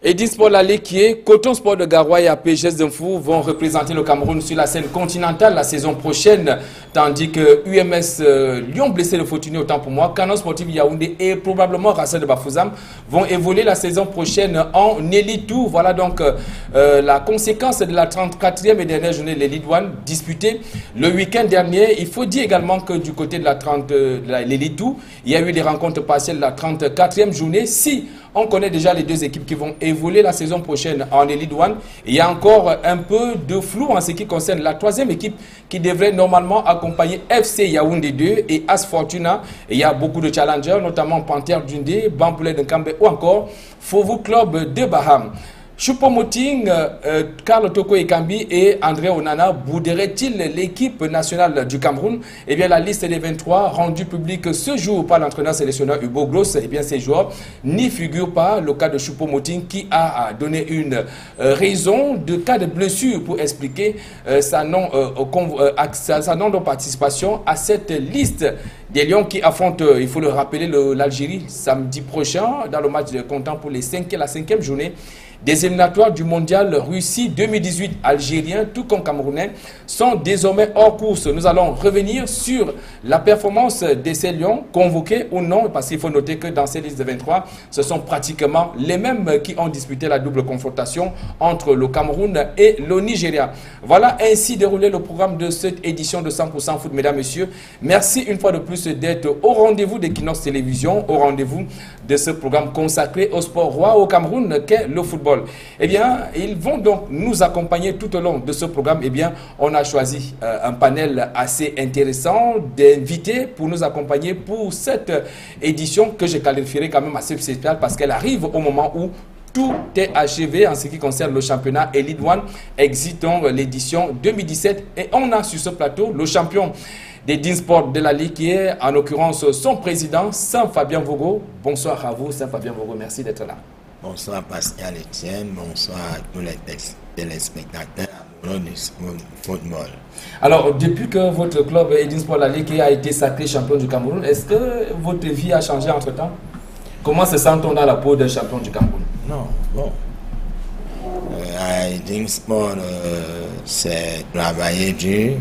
Edin Sport Lalé qui est Coton Sport de Garoua et APGS d'Infou vont représenter le Cameroun sur la scène continentale la saison prochaine, tandis que UMS Lyon blessé de Fortuné, autant pour moi, Canon Sportif Yaoundé et probablement Racel de Bafouzam vont évoluer la saison prochaine en Elite 2. Voilà donc la conséquence de la 34e et dernière journée de l'Elite 1 disputée le week-end dernier. Il faut dire également que du côté de l'Elite 2, il y a eu des rencontres partielles de la 34e journée. Si on connaît déjà les deux équipes qui vont évoluer la saison prochaine en Elite 1. Il y a encore un peu de flou en ce qui concerne la troisième équipe qui devrait normalement accompagner FC Yaoundé 2 et As Fortuna. Et il y a beaucoup de challengers, notamment Panthère Dundee, Bampoulé de Nkambe ou encore Fovu Club de Baham. Choupo-Moting, Karl Toko Ekambi et André Onana bouderaient-ils l'équipe nationale du Cameroun? Eh bien, la liste des 23 rendue publique ce jour par l'entraîneur sélectionneur Hugo Gloss, eh bien, ces joueurs n'y figurent pas. Le cas de Choupo-Moting qui a donné une raison de cas de blessure pour expliquer sa non de participation à cette liste des Lions qui affrontent, il faut le rappeler, l'Algérie samedi prochain dans le match de comptant pour la 5e journée des éliminatoires du mondial Russie 2018. Algériens, tout comme Camerounais, sont désormais hors course. Nous allons revenir sur la performance de ces Lions, convoqués ou non, parce qu'il faut noter que dans ces listes de 23, ce sont pratiquement les mêmes qui ont disputé la double confrontation entre le Cameroun et le Nigeria. Voilà ainsi déroulé le programme de cette édition de 100% Foot, mesdames, messieurs. Merci une fois de plus d'être au rendez-vous d'Equinox Télévision, au rendez-vous de ce programme consacré au sport roi au Cameroun qu'est le football. Eh bien, ils vont donc nous accompagner tout au long de ce programme. Eh bien, on a choisi un panel assez intéressant d'invités pour nous accompagner pour cette édition que je qualifierais quand même assez spéciale parce qu'elle arrive au moment où tout est achevé en ce qui concerne le championnat Elite 1, exitant l'édition 2017. Et on a sur ce plateau le champion des Edin Sport de la Ligue qui est en l'occurrence son président, Saint-Fabien Vogo. Bonsoir à vous, Saint-Fabien Vogo, merci d'être là. Bonsoir Pascal Etienne, bonsoir à tous les téléspectateurs amoureux du football. Alors, depuis que votre club Edin Sport la Ligue a été sacré champion du Cameroun, est-ce que votre vie a changé entre-temps? Comment se sent-on dans la peau d'un champion du Cameroun? Non, bon. À Edin Sport, c'est travailler dur,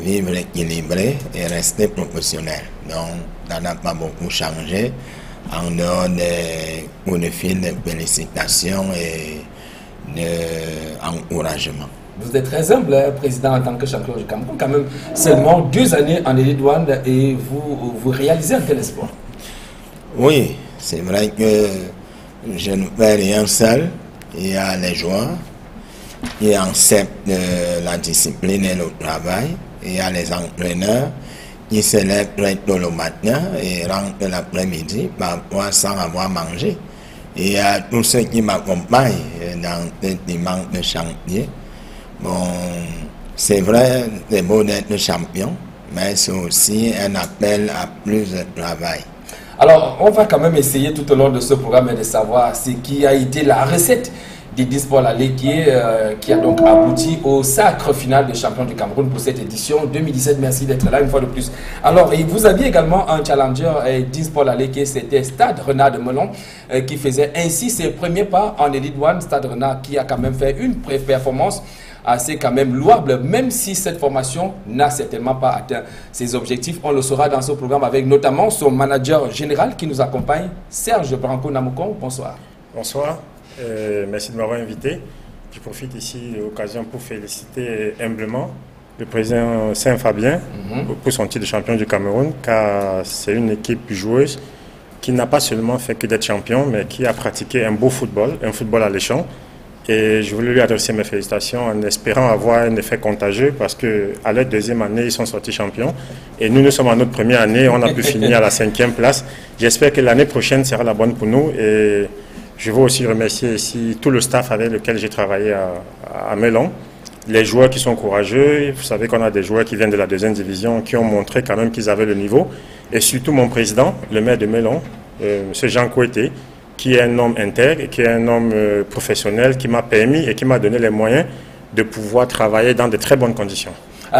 vivre équilibré et rester professionnel. Donc, ça n'a pas beaucoup changé. En dehors des coups de fil de félicitations et d'encouragement. Vous êtes très humble, président, en tant que champion du Cameroun. Quand même, seulement 2 années en Elite 1 et vous réalisez un tel espoir. Oui, c'est vrai que je ne fais rien seul. Il y a les joueurs qui acceptent la discipline et le travail. Il y a les entraîneurs qui se lèvent très tôt le matin et rentrent l'après-midi, parfois sans avoir mangé. Et il y a tous ceux qui m'accompagnent dans ce dimanche de chantier. Bon, c'est vrai, c'est beau d'être champion, mais c'est aussi un appel à plus de travail. Alors, on va quand même essayer tout au long de ce programme de savoir ce qui a été la recette d'Edin Sport la Ligue qui a donc abouti au sacre final de champion du Cameroun pour cette édition 2017. Merci d'être là une fois de plus. Alors, et vous aviez également un challenger Edin Sport la Ligue, c'était Stade Renard de Melon qui faisait ainsi ses premiers pas en Elite 1. Stade Renard qui a quand même fait une performance assez quand même louable, même si cette formation n'a certainement pas atteint ses objectifs. On le saura dans ce programme avec notamment son manager général qui nous accompagne, Serge Branco Namoukon. Bonsoir. Bonsoir. Merci de m'avoir invité. Je profite ici de l'occasion pour féliciter humblement le président Saint-Fabien pour son titre de champion du Cameroun, car c'est une équipe joueuse qui n'a pas seulement fait que d'être champion, mais qui a pratiqué un beau football, un football alléchant. Et je voulais lui adresser mes félicitations en espérant avoir un effet contagieux parce qu'à leur 2e année, ils sont sortis champions. Et nous sommes en notre première année, on a pu finir à la 5e place. J'espère que l'année prochaine sera la bonne pour nous. Et je veux aussi remercier ici tout le staff avec lequel j'ai travaillé à Melon. Les joueurs qui sont courageux, vous savez qu'on a des joueurs qui viennent de la 2e division, qui ont montré quand même qu'ils avaient le niveau. Et surtout mon président, le maire de Melon, M. Jean Koueté, qui est un homme intègre et qui est un homme professionnel, qui m'a permis et qui m'a donné les moyens de pouvoir travailler dans de très bonnes conditions.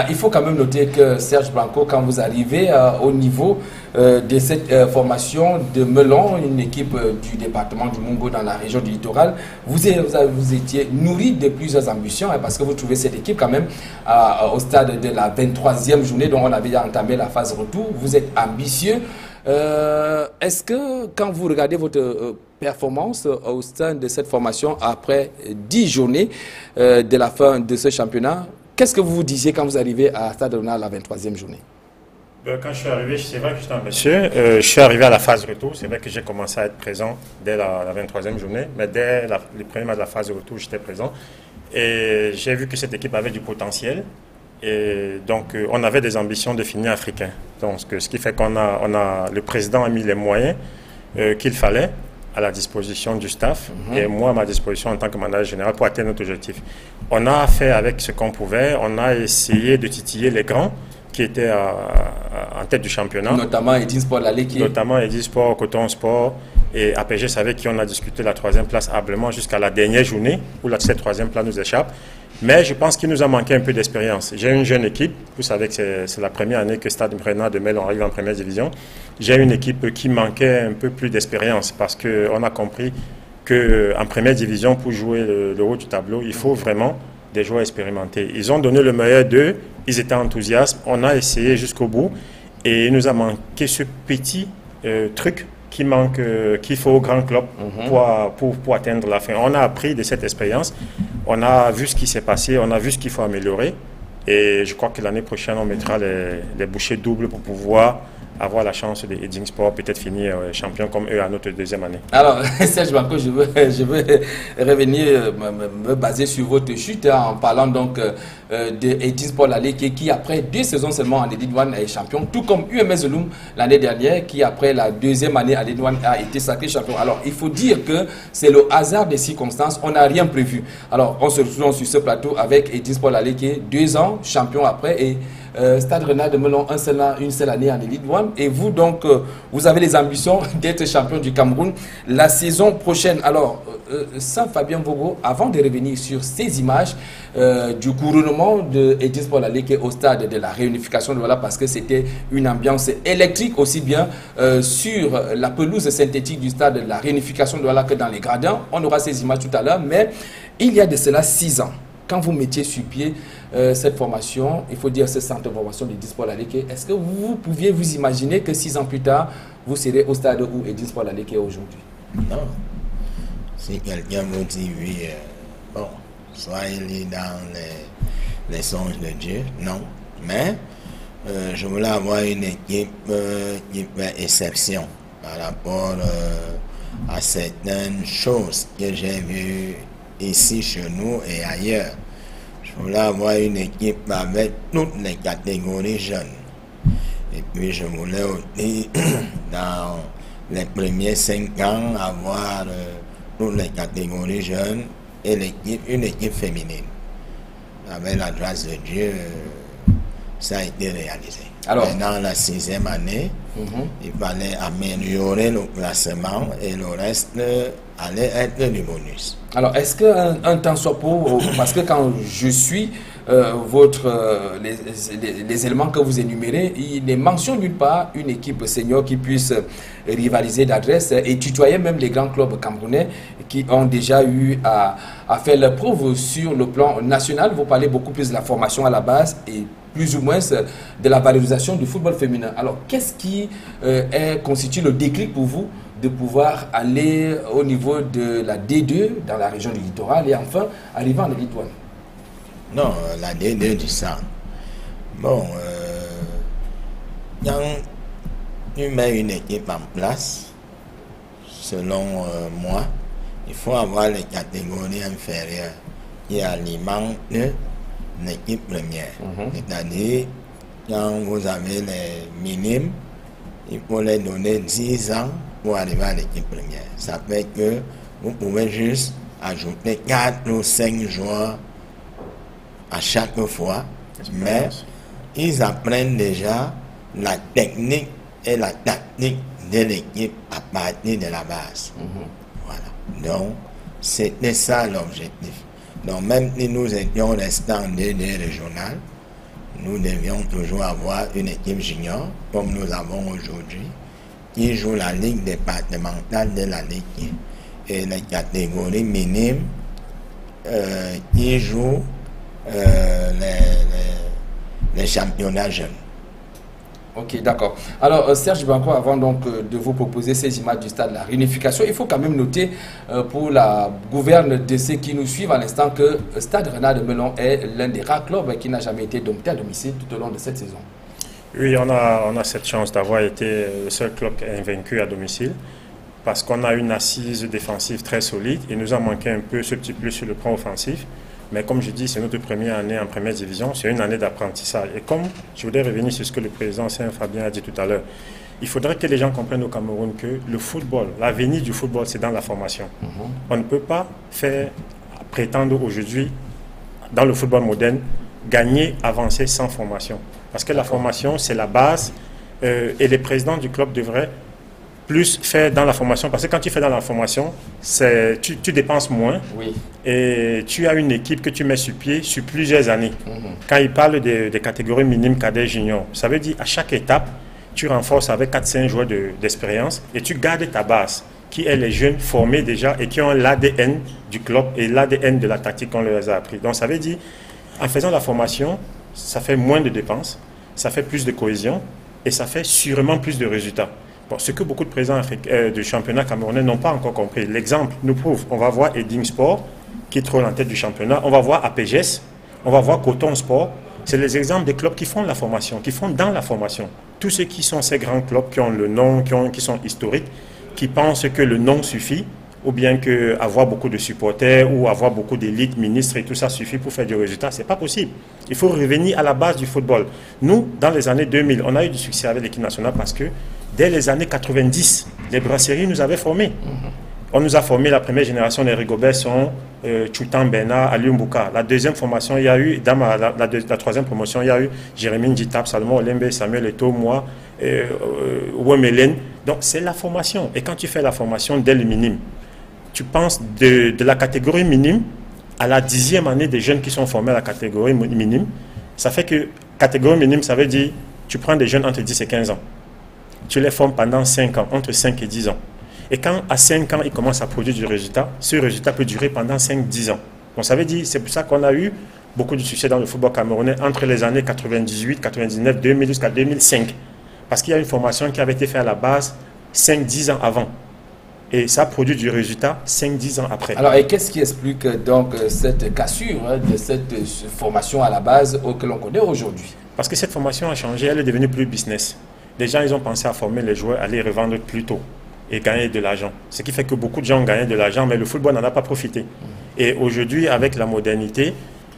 Il faut quand même noter que Serge Blanco, quand vous arrivez au niveau de cette formation de Melon, une équipe du département du Mungo dans la région du littoral, vous étiez nourri de plusieurs ambitions, parce que vous trouvez cette équipe quand même au stade de la 23e journée dont on avait entamé la phase retour. Vous êtes ambitieux. Est-ce que quand vous regardez votre performance au sein de cette formation après 10 journées de la fin de ce championnat, qu'est-ce que vous vous disiez quand vous arrivez à Stade Rennais la 23e journée? Quand je suis arrivé, c'est vrai que j'étais ambitieux. Je suis arrivé à la phase retour. C'est vrai que j'ai commencé à être présent dès la 23e journée. Mais dès les premiers matchs de la phase retour, j'étais présent. Et j'ai vu que cette équipe avait du potentiel. Et donc, on avait des ambitions de finir africain. Donc, ce qui fait le président a mis les moyens qu'il fallait à la disposition du staff et moi à ma disposition en tant que manager général pour atteindre notre objectif. On a fait avec ce qu'on pouvait. On a essayé de titiller les grands qui étaient en tête du championnat. Notamment Edin Sport Laliké. Notamment Edin Sport, Coton Sport et APG, avec qui on a discuté la 3e place habilement jusqu'à la dernière journée où cette 3e place nous échappe. Mais je pense qu'il nous a manqué un peu d'expérience. J'ai une jeune équipe. Vous savez que c'est la première année que Stade Rennais de Melon arrive en première division. J'ai une équipe qui manquait un peu plus d'expérience parce qu'on a compris qu'en première division, pour jouer le haut du tableau, il faut vraiment des joueurs expérimentés. Ils ont donné le meilleur d'eux. Ils étaient enthousiastes. On a essayé jusqu'au bout. Et il nous a manqué ce petit truc qu'il faut au grand club pour atteindre la fin. On a appris de cette expérience, on a vu ce qui s'est passé, on a vu ce qu'il faut améliorer et je crois que l'année prochaine on mettra les bouchées doubles pour pouvoir avoir la chance de Edin Sport peut-être finir champion comme eux à notre 2e année. Alors, Serge Blanco, je veux revenir, me baser sur votre chute en parlant donc de Edin Sport Laliké qui après 2 saisons seulement en Ligue 1 est champion, tout comme UMS Loum l'année dernière qui après la 2e année en Ligue 1 a été sacré champion. Alors, il faut dire que c'est le hasard des circonstances, on n'a rien prévu. Alors, on se retrouve sur ce plateau avec Edin Sport Laliké, 2 ans champion après et Stade Rennais de Melon une seule année en Elite One et vous donc vous avez les ambitions d'être champion du Cameroun la saison prochaine. Alors Saint-Fabien Vogo, avant de revenir sur ces images du couronnement de Edin Sport Laliké au stade de la réunification de Douala, parce que c'était une ambiance électrique aussi bien sur la pelouse synthétique du stade de la réunification de Douala que dans les gradins. On aura ces images tout à l'heure, mais il y a de cela 6 ans. Quand vous mettiez sur pied cette formation, il faut dire ce centre de formation de Edin Sport Laliké, est-ce que vous pouviez vous imaginer que 6 ans plus tard, vous serez au stade où Edin Sport Laliké est aujourd'hui? Non. Si quelqu'un vous dit oui, bon, soyez dans les songes de Dieu, non. Mais je voulais avoir une équipe qui fait exception par rapport à certaines choses que j'ai vues ici chez nous et ailleurs. Je voulais avoir une équipe avec toutes les catégories jeunes. Et puis je voulais aussi, dans les premiers 5 ans, avoir toutes les catégories jeunes et une équipe féminine. Avec la grâce de Dieu, ça a été réalisé. Alors, dans la 6e année, il fallait améliorer le classement et le reste allait être du bonus. Alors, est-ce qu'un temps soit pour, parce que quand je suis les éléments que vous énumérez, il ne mentionne nulle part une équipe senior qui puisse rivaliser d'adresse et tutoyer même les grands clubs camerounais qui ont déjà eu à faire leur preuve sur le plan national. Vous parlez beaucoup plus de la formation à la base et plus ou moins de la valorisation du football féminin. Alors, qu'est-ce qui constitue le déclic pour vous de pouvoir aller au niveau de la D2 dans la région du littoral et enfin arriver en Elite One? Non, la D2 du centre. Bon, quand tu mets une équipe en place, selon moi, il faut avoir les catégories inférieures qui alimentent l'équipe première. C'est-à-dire, quand vous avez les minimes, il faut les donner 10 ans pour arriver à l'équipe première. Ça fait que vous pouvez juste ajouter 4 ou 5 joueurs à chaque fois, mais ils apprennent déjà la technique et la tactique de l'équipe à partir de la base. Voilà. Donc, c'était ça l'objectif. Donc, même si nous étions restés en D2 régional, nous devions toujours avoir une équipe junior, comme nous avons aujourd'hui, qui joue la ligue départementale de la Ligue et les catégories minimes qui jouent les championnats jeunes. Ok, d'accord. Alors, Serge Banco, avant donc de vous proposer ces images du stade, la réunification, il faut quand même noter pour la gouverne de ceux qui nous suivent à l'instant que Stade Renard de Melon est l'un des rares clubs qui n'a jamais été dompté à domicile tout au long de cette saison. Oui, on a cette chance d'avoir été le seul club invaincu à domicile parce qu'on a une assise défensive très solide. Il nous a manqué un peu ce petit plus sur le plan offensif. Mais comme je dis, c'est notre première année en première division, c'est une année d'apprentissage. Et comme je voudrais revenir sur ce que le président Saint-Fabien a dit tout à l'heure, il faudrait que les gens comprennent au Cameroun que le football, l'avenir du football, c'est dans la formation. On ne peut pas prétendre aujourd'hui, dans le football moderne, gagner, avancer sans formation. Parce que la formation, c'est la base et les présidents du club devraient plus faire dans la formation, parce que quand tu fais dans la formation, tu dépenses moins et tu as une équipe que tu mets sur pied sur plusieurs années. Quand il parle des catégories minimes, cadets, juniors, ça veut dire à chaque étape, tu renforces avec 4-5 joueurs d'expérience et tu gardes ta base, qui est les jeunes formés déjà et qui ont l'ADN du club et l'ADN de la tactique qu'on leur a appris. Donc ça veut dire, en faisant la formation, ça fait moins de dépenses, ça fait plus de cohésion et ça fait sûrement plus de résultats. Bon, ce que beaucoup de présidents du championnat camerounais n'ont pas encore compris. L'exemple nous prouve. On va voir Edding Sport, qui trône en tête du championnat. On va voir APGS. On va voir Coton Sport. C'est les exemples des clubs qui font la formation, qui font dans la formation. Tous ceux qui sont ces grands clubs, qui ont le nom, qui sont historiques, qui pensent que le nom suffit, ou bien que avoir beaucoup de supporters, ou avoir beaucoup d'élites, ministres et tout ça suffit pour faire du résultat. Ce n'est pas possible. Il faut revenir à la base du football. Nous, dans les années 2000, on a eu du succès avec l'équipe nationale parce que dès les années 90, les brasseries nous avaient formés. On nous a formé la première génération, les Rigobert sont Choutan Bernard, Aliou Mbouka. La deuxième formation, il y a eu, dans la troisième promotion, il y a eu Jérémy Nditap, Salomon Olembe, Samuel Eto'o, moi, Ouemelen. Donc c'est la formation. Et quand tu fais la formation dès le minime, tu penses de la catégorie minime à la 10e année des jeunes qui sont formés à la catégorie minime. Ça fait que catégorie minime, ça veut dire tu prends des jeunes entre 10 et 15 ans. Tu les formes pendant 5 ans, entre 5 et 10 ans. Et quand à 5 ans, ils commencent à produire du résultat, ce résultat peut durer pendant 5-10 ans. Donc ça veut dire, c'est pour ça qu'on a eu beaucoup de succès dans le football camerounais entre les années 98, 99, 2000 jusqu'à 2005. Parce qu'il y a une formation qui avait été faite à la base 5-10 ans avant. Et ça produit du résultat 5-10 ans après. Alors, et qu'est-ce qui explique donc cette cassure de cette formation à la base que l'on connaît aujourd'hui? Parce que cette formation a changé, elle est devenue plus business. Les gens, ils ont pensé à former les joueurs, à les revendre plus tôt et gagner de l'argent. Ce qui fait que beaucoup de gens ont gagné de l'argent, mais le football n'en a pas profité. Et aujourd'hui, avec la modernité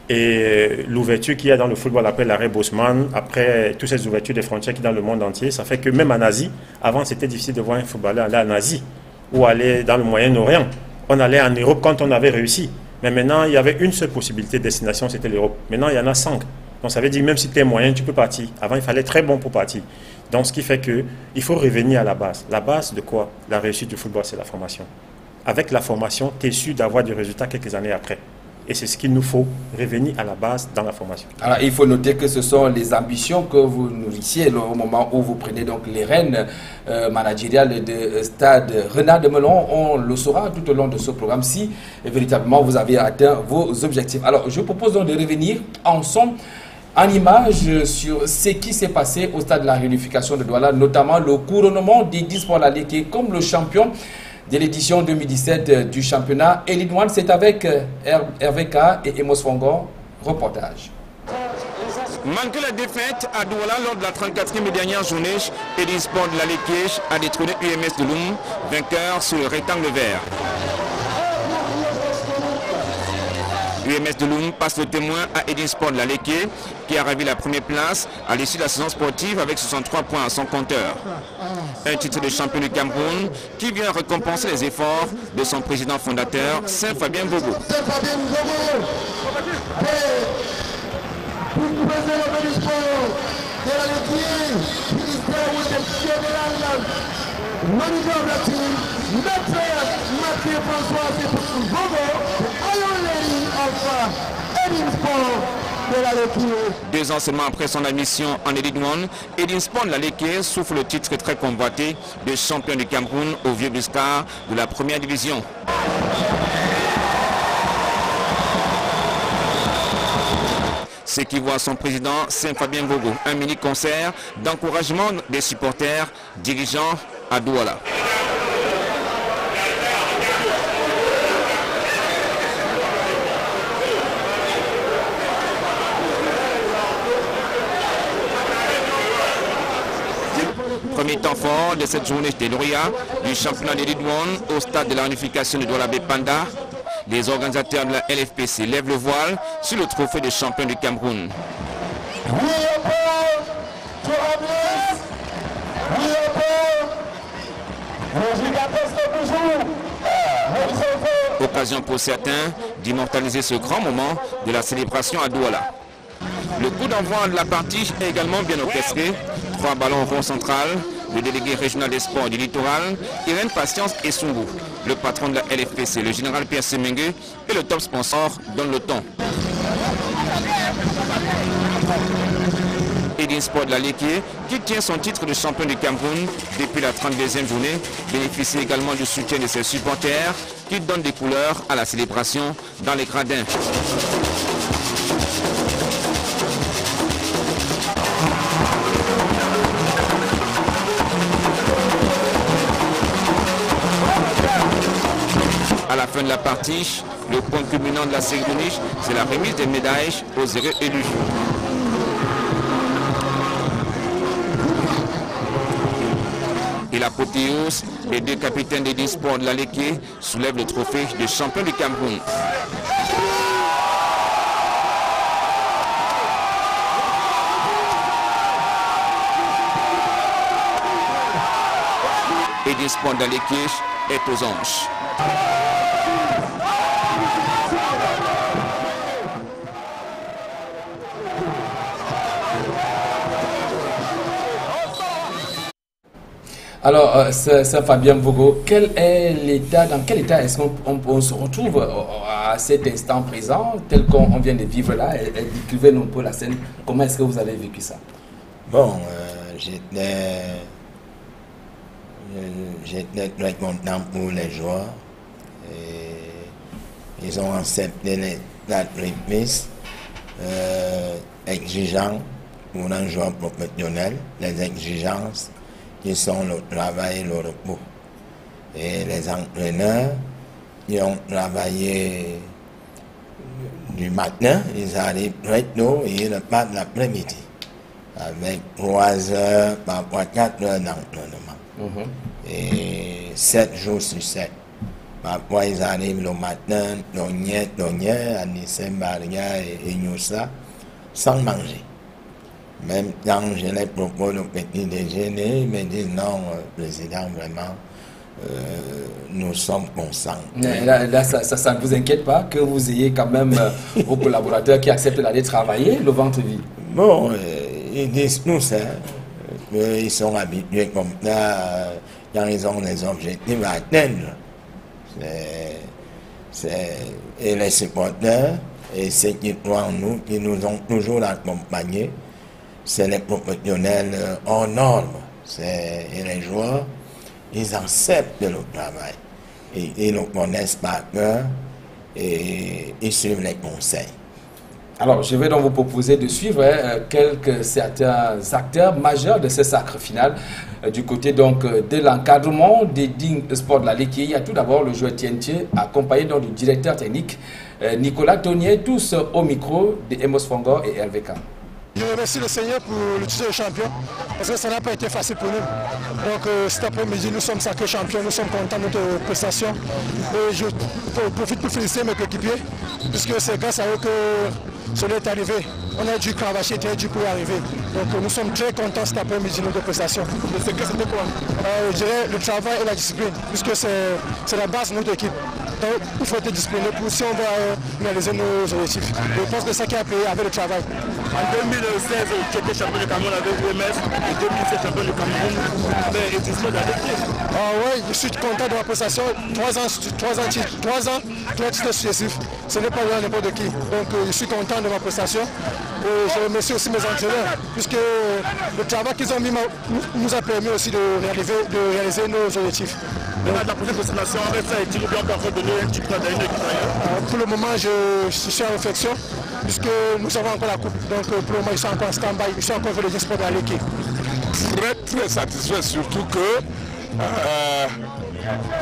et l'ouverture qu'il y a dans le football après l'arrêt Bosman, après toutes ces ouvertures des frontières qui dans le monde entier, ça fait que même en Asie, avant c'était difficile de voir un footballeur aller en Asie ou aller dans le Moyen-Orient. On allait en Europe quand on avait réussi. Mais maintenant, il y avait une seule possibilité de destination, c'était l'Europe. Maintenant, il y en a 5. Donc ça veut dire même si tu es moyen, tu peux partir. Avant, il fallait être très bon pour partir. Donc ce qui fait qu'il faut revenir à la base. La base de quoi? La réussite du football, c'est la formation. Avec la formation, tu es sûr d'avoir des résultats quelques années après. Et c'est ce qu'il nous faut, revenir à la base dans la formation. Alors, il faut noter que ce sont les ambitions que vous nourrissiez au moment où vous prenez donc les rênes managériales de Stade Renard de Melon. On le saura tout au long de ce programme si véritablement vous avez atteint vos objectifs. Alors, je propose donc de revenir ensemble en image sur ce qui s'est passé au stade de la réunification de Douala, notamment le couronnement d'Edding Sport La Ligue qui est comme le champion de l'édition 2017 du championnat. Elite One, c'est avec RVK et Emos Fongo. Reportage. Malgré la défaite à Douala lors de la 34e et dernière journée, Edding Sport de La Ligue a détrôné UMS de Loum, vainqueur sur le rectangle vert. UMS de Loum passe le témoin à Edding Sport de La Ligue qui a ravi la première place à l'issue de la saison sportive avec 63 points à son compteur. Un titre de champion du Cameroun qui vient récompenser les efforts de son président fondateur, Saint-Fabien Bogo. 2 ans seulement après son admission en Elite One, Edinsport Laleke souffle le titre très convoité de champion du Cameroun au Vieux Buscar de la première division. Ce qui voit son président Saint-Fabien Vogo, un mini-concert d'encouragement des supporters dirigeants à Douala. Premier temps fort de cette journée des lauréats du championnat d'Elite One au stade de la réunification de Douala Bepanda. Les organisateurs de la LFPC lèvent le voile sur le trophée de champion du Cameroun. Occasion pour certains d'immortaliser ce grand moment de la célébration à Douala. Le coup d'envoi de la partie est également bien orchestré. 3 ballons au rond central. Le délégué régional des sports du littoral, Irène Patience et Sungu. Le patron de la LFPC, le général Pierre Semengue, et le top sponsor donne le ton. Edinsport Laleke, qui tient son titre de champion du Cameroun depuis la 32e journée, bénéficie également du soutien de ses supporters qui donnent des couleurs à la célébration dans les gradins. À la fin de la partie, le point culminant de la cérémonie, c'est la remise des médailles aux heureux élus. Et l'apothéose, les 2 capitaines d'Edinsport Laleke soulèvent le trophée de champion du Cameroun. Edinsport Laleke est aux anges. Alors, Saint-Fabien Vogo, dans quel état est-ce qu'on se retrouve à cet instant présent, tel qu'on vient de vivre là, et décrivez un peu la scène, comment est-ce que vous avez vécu ça? Bon, j'étais très content pour les joueurs. Et ils ont accepté la remise exigeante pour un joueur professionnel, les exigences qui sont le travail et le repos. Et les entraîneurs, ils ont travaillé du matin, ils arrivent très tôt et ils repartent l'après-midi, avec 3 heures, parfois 4 heures d'entraînement. Et 7 jours sur 7. Parfois ils arrivent le matin, à Nissembaria et Nyusa, sans manger. Même quand je les propose le petit déjeuner, ils me disent non, président, vraiment, nous sommes conscients. Là, ça ne vous inquiète pas que vous ayez quand même vos collaborateurs qui acceptent d'aller travailler le ventre vide? Bon, ils disent tout ça. Ils sont habitués comme ça quand ils ont des objectifs à atteindre. Et les supporters et ceux qui croient en nous, qui nous ont toujours accompagnés, c'est les professionnels hors normes. Et les joueurs, ils acceptent le travail. Et ils le connaissent par cœur et ils suivent les conseils. Alors, je vais donc vous proposer de suivre certains acteurs majeurs de ce sacre final. Du côté donc de l'encadrement des Edinsport Laleke, il y a tout d'abord le joueur Tientier, accompagné donc du directeur technique Nicolas Tonier, tous au micro de Emos Fongor et RVK. Je remercie le Seigneur pour le titre de champion, parce que ça n'a pas été facile pour nous. Donc cet après-midi, nous sommes sacrés champions, nous sommes contents de notre prestation. Et je profite pour féliciter mes coéquipiers, puisque c'est grâce à eux que cela est arrivé. On a dû cravacher, très dur pour y arriver. Donc nous sommes très contents cet après-midi de notre prestation. Le secret, c'était quoi? Je dirais le travail et la discipline, puisque c'est la base de notre équipe. Donc il faut être discipliné pour si on va réaliser nos objectifs. Je pense que c'est ça qui a payé avec le travail. En 2016, tu étais champion du Cameroun avec UMS, en 2017 champion du Cameroun avec Edinsport Laleke. Oui, je suis content de ma prestation. 3 ans, 3 titres successifs. ce n'est pas n'importe qui. Donc je suis content de ma prestation. Et je remercie aussi mes entraîneurs, puisque le travail qu'ils ont mis nous a permis aussi de réaliser nos objectifs. La prochaine présentation, avec ça, est-il bien encore donner un titre à une équipe? Pour le moment, je suis en réflexion, puisque nous avons encore la coupe. Donc pour le moment, je suis encore en stand-by, je suis encore les espoirs de l'équipe. Très satisfait, surtout que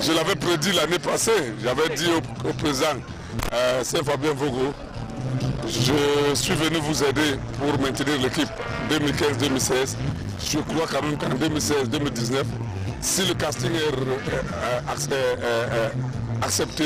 je l'avais prédit l'année passée. J'avais dit au président Saint-Fabien Vogo, je suis venu vous aider pour maintenir l'équipe 2015-2016. Je crois quand même qu'en 2016-2019, si le casting est accepté,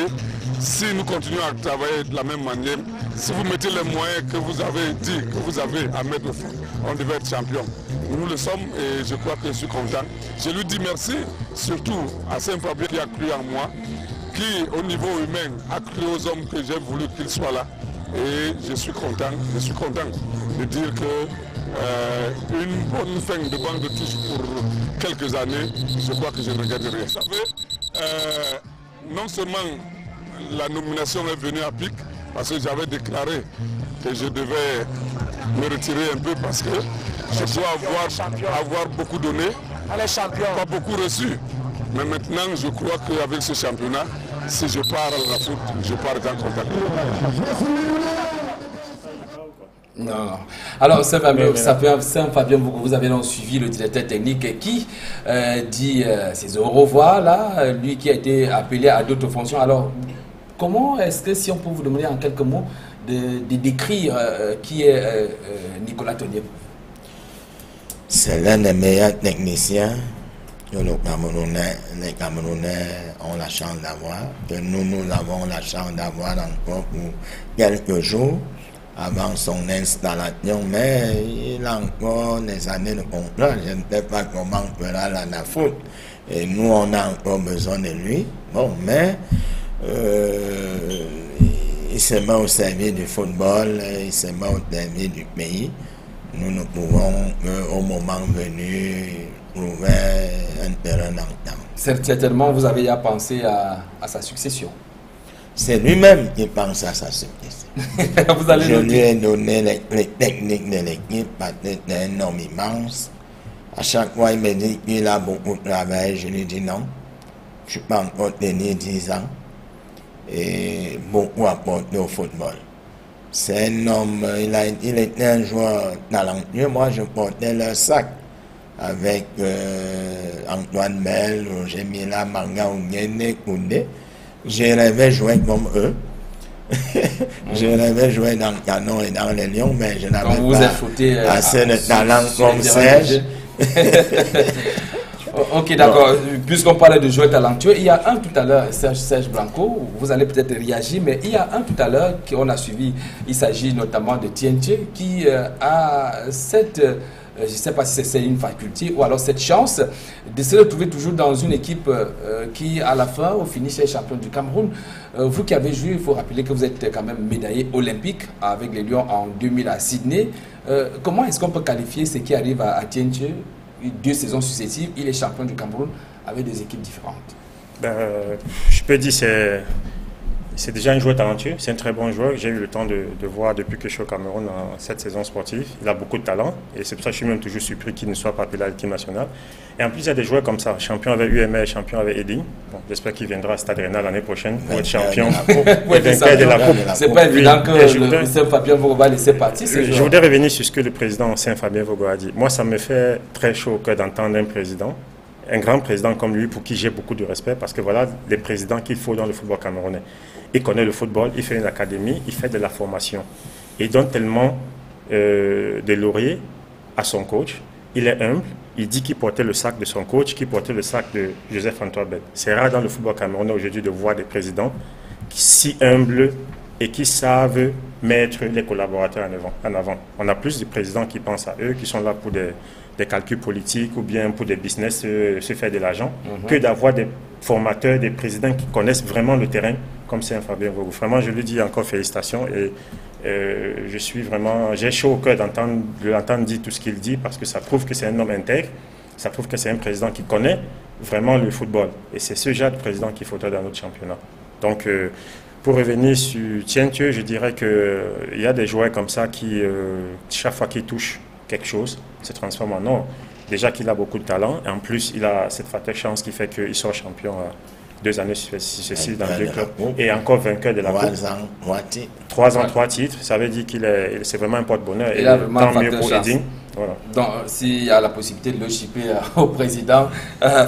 si nous continuons à travailler de la même manière, si vous mettez les moyens que vous avez dit, que vous avez à mettre au fond, on devait être champion. Nous le sommes et je crois que je suis content. Je lui dis merci, surtout à Saint-Fabien qui a cru en moi, qui au niveau humain a cru aux hommes que j'ai voulu qu'ils soient là. Et je suis content de dire que une bonne fin de banque de touche pour quelques années, je crois que je ne regrette rien. Vous savez, non seulement la nomination est venue à pic, parce que j'avais déclaré que je devais me retirer un peu parce que je dois avoir beaucoup donné, pas beaucoup reçu. Mais maintenant, je crois qu'avec ce championnat, si je pars à la foot, je pars en contact. Non. Alors, Saint-Fabien, vous avez donc suivi le directeur technique qui dit ses au revoir, là, lui qui a été appelé à d'autres fonctions. Alors, comment est-ce que, si on peut vous demander en quelques mots, de décrire qui est Nicolas Tonnier? C'est l'un des meilleurs techniciens que les Camerounais ont la chance d'avoir, que nous avons la chance d'avoir encore pour quelques jours avant son installation, mais il a encore des années de contrat. Je ne sais pas comment on fera la foot. Et nous, on a encore besoin de lui. Bon, mais il se met au service du football, il se met au service du pays. Nous ne pouvons, au moment venu, trouver un terrain d'entente. Certainement, vous avez à penser à sa succession. C'est lui-même qui pense à sa succession. Je lui ai donné les techniques de l'équipe, parce que c'est un homme immense. À chaque fois, il me dit qu'il a beaucoup de travail. Je lui dis non. Je ne suis pas encore tenu 10 ans. Et beaucoup apporté au football. C'est un homme, il était un joueur talentueux. Moi, je portais le sac avec Antoine Bell, Roger Mila, Manga Oungene, Koundé. J'ai rêvé jouer comme eux. J'ai rêvé jouer dans le Canon et dans les Lions, mais je n'avais pas assez de talent comme Serge. Ok, d'accord. Puisqu'on parlait de joueurs talentueux, il y a un tout à l'heure, Serge Blanco, vous allez peut-être réagir, mais il y a un tout à l'heure qu'on a suivi. Il s'agit notamment de Tienché qui a cette, je ne sais pas si c'est une faculté ou alors cette chance de se retrouver toujours dans une équipe qui, à la fin, au finish, est champion du Cameroun. Vous qui avez joué, il faut rappeler que vous êtes quand même médaillé olympique avec les Lions en 2000 à Sydney. Comment est-ce qu'on peut qualifier ce qui arrive à Tienché? 2 saisons successives, il est champion du Cameroun avec des équipes différentes. Je peux dire que c'est déjà un joueur talentueux, c'est un très bon joueur. J'ai eu le temps de voir depuis que je suis au Cameroun dans cette saison sportive. Il a beaucoup de talent et c'est pour ça que je suis même toujours surpris qu'il ne soit pas appelé à l'équipe nationale. Et en plus, il y a des joueurs comme ça, champion avec UML, champion avec Edding. Bon, j'espère qu'il viendra à Stade Rennais l'année prochaine pour être champion et vainqueur de la Coupe. C'est pas évident que Saint-Fabien Vogo va laisser partir. Je voudrais revenir sur ce que le président Saint-Fabien Vogo a dit. Moi, ça me fait très chaud au cœur d'entendre un président, un grand président comme lui, pour qui j'ai beaucoup de respect, parce que voilà les présidents qu'il faut dans le football camerounais. Il connaît le football, il fait une académie, il fait de la formation. Il donne tellement de lauriers à son coach. Il est humble. Il dit qu'il portait le sac de son coach, qu'il portait le sac de Joseph-Antoine Bell. C'est rare dans le football camerounais aujourd'hui de voir des présidents si humbles et qui savent mettre les collaborateurs en avant. On a plus de présidents qui pensent à eux, qui sont là pour des calculs politiques ou bien pour des business, se faire de l'argent, que d'avoir des formateurs, des présidents qui connaissent vraiment le terrain, comme c'est un Fabien Vogo. Vraiment, je lui dis encore félicitations et je suis vraiment, j'ai chaud au cœur de l'entendre dire tout ce qu'il dit parce que ça prouve que c'est un homme intègre, ça prouve que c'est un président qui connaît vraiment le football. Et c'est ce genre de président qu'il faudrait dans notre championnat. Donc, Pour revenir sur Tientiu, je dirais qu'il y a des joueurs comme ça qui, chaque fois qu'ils touchent quelque chose, se transforment en or. Déjà qu'il a beaucoup de talent, et en plus, il a cette fatale chance qui fait qu'il sort champion 2 années successives dans 2 clubs, et encore vainqueur de la Coupe. 3 ans, 3 titres. 3 ans, 3 titres, ça veut dire c'est vraiment un porte-bonheur. Il a vraiment tant mieux pour Edine. Voilà. Donc, s'il y a la possibilité de le shipper au président...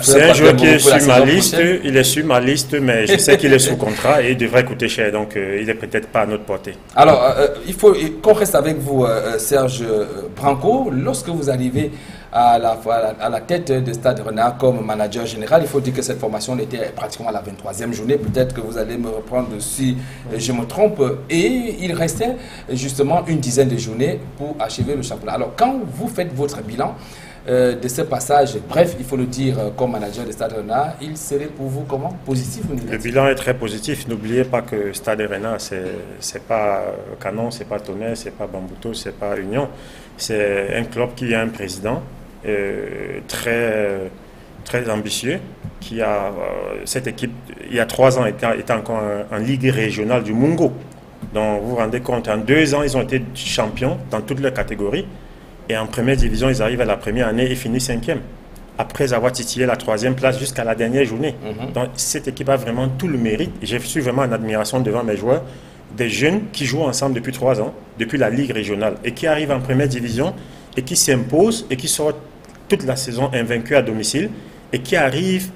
c'est un joueur qui est sur ma liste, il est sur ma liste, mais je sais qu'il est sous contrat et il devrait coûter cher, donc il n'est peut-être pas à notre portée. Alors, il faut qu'on reste avec vous, Serge Branco. Lorsque vous arrivez à la tête de Stade Renard comme manager général, il faut dire que cette formation était pratiquement à la 23e journée. Peut-être que vous allez me reprendre si je me trompe. Et il restait justement une dizaine de journées pour achever le championnat. Alors, quand vous faites votre bilan de ce passage, bref, il faut le dire, comme manager de Stade Renard, il serait pour vous comment? Positif ou négatif? Le bilan est très positif. N'oubliez pas que Stade Renard, c'est pas Canon, c'est pas Tonnerre, c'est pas Bambouto, c'est pas Union. C'est un club qui a un président très ambitieux, qui a cette équipe, il y a 3 ans, était encore en Ligue régionale du Mungo. Donc vous vous rendez compte, en 2 ans, ils ont été champions dans toutes leurs catégories. Et en première division, ils arrivent à la première année et finissent 5e. Après avoir titillé la 3e place jusqu'à la dernière journée. Donc cette équipe a vraiment tout le mérite. Et je suis vraiment en admiration devant mes joueurs. Des jeunes qui jouent ensemble depuis 3 ans, depuis la Ligue régionale, et qui arrivent en première division, et qui s'imposent, et qui sortent toute la saison invaincus à domicile, et qui arrivent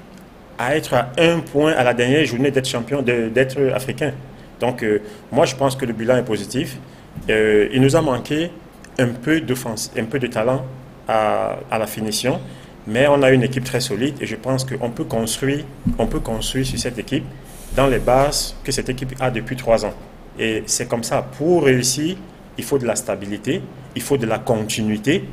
à être à 1 point à la dernière journée d'être champion, d'être africain. Donc moi je pense que le bilan est positif. Il nous a manqué un peu de talent à la finition, mais on a une équipe très solide, et je pense qu'on peut construire sur cette équipe dans les bases que cette équipe a depuis 3 ans. Et c'est comme ça, pour réussir, il faut de la stabilité, il faut de la continuité,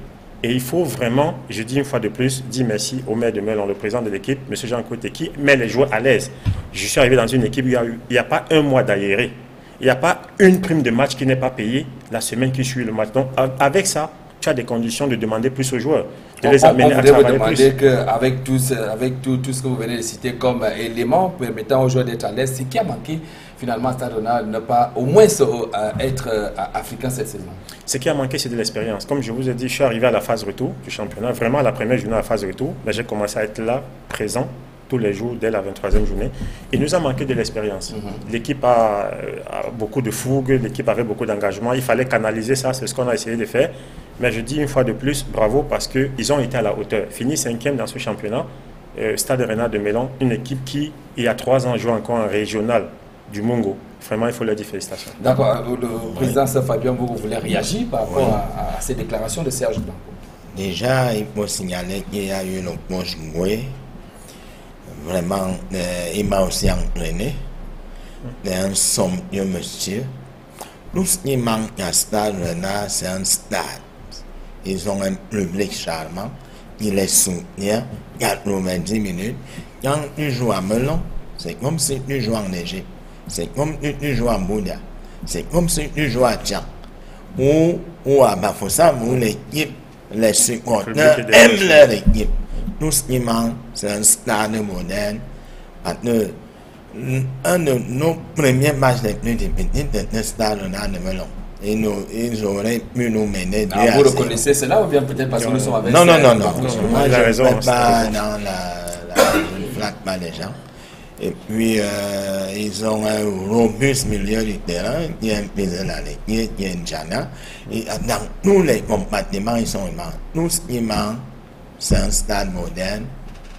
et il faut vraiment, je dis une fois de plus, dire merci au maire de Melon, le président de l'équipe, M. Jean Côté, qui met les joueurs à l'aise. Je suis arrivé dans une équipe où il n'y a pas 1 mois d'aéré, il n'y a pas une prime de match qui n'est pas payée la semaine qui suit le match. Donc avec ça, tu as des conditions de demander plus aux joueurs, de les amener à travailler plus. Avec tout ce que vous venez de citer comme élément permettant aux joueurs d'être à l'aise, ce qui a manqué finalement à Stade Renard, ne pas au moins être africain cette saison? Ce qui a manqué, c'est de l'expérience. Comme je vous ai dit, je suis arrivé à la phase retour du championnat, vraiment à la première journée à la phase retour. Là, j'ai commencé à être là, présent, tous les jours, dès la 23e journée. Il nous a manqué de l'expérience. L'équipe a beaucoup de fougue, l'équipe avait beaucoup d'engagement. Il fallait canaliser ça, c'est ce qu'on a essayé de faire. Mais je dis une fois de plus, bravo, parce qu'ils ont été à la hauteur. Fini 5e dans ce championnat, Stade Renard de Melon, une équipe qui, il y a 3 ans, joue encore en régional du Mungo. Vraiment, il faut leur dire félicitations. D'accord. Le président Fabien, vous voulez réagir par rapport à ces déclarations de Serge Branco? Déjà, il faut signaler qu'il y a eu une poche Ngoué. Vraiment, il m'a aussi entraîné. Un somptueux monsieur. Tout ce qui manque à Stade Renard, c'est un stade. Ils ont un public charmant. Il les soutient 90 minutes. Quand tu joues à Melon, c'est comme si tu joues en Égypte. C'est comme si tu joues à Bouddha. C'est comme si tu joues à Tchad. Ou à Bafoussa, où l'équipe, les supporters aiment leur équipe. Tout ce qui manque, c'est un stade moderne. Un de nos premiers matchs les plus petits, c'était le Stade Renard de Melon. Ils auraient pu nous mener. Vous reconnaissez cela ou bien peut-être parce que nous sommes avec... Non. Il a raison. Je ne pas dans je ne flatte pas les gens. Et puis, ils ont un robuste milieu du terrain qui est un Pizelane, qui est un Djana. Et dans tous les compartiments, ils sont immenses. Tout ce qui manque, c'est un stade moderne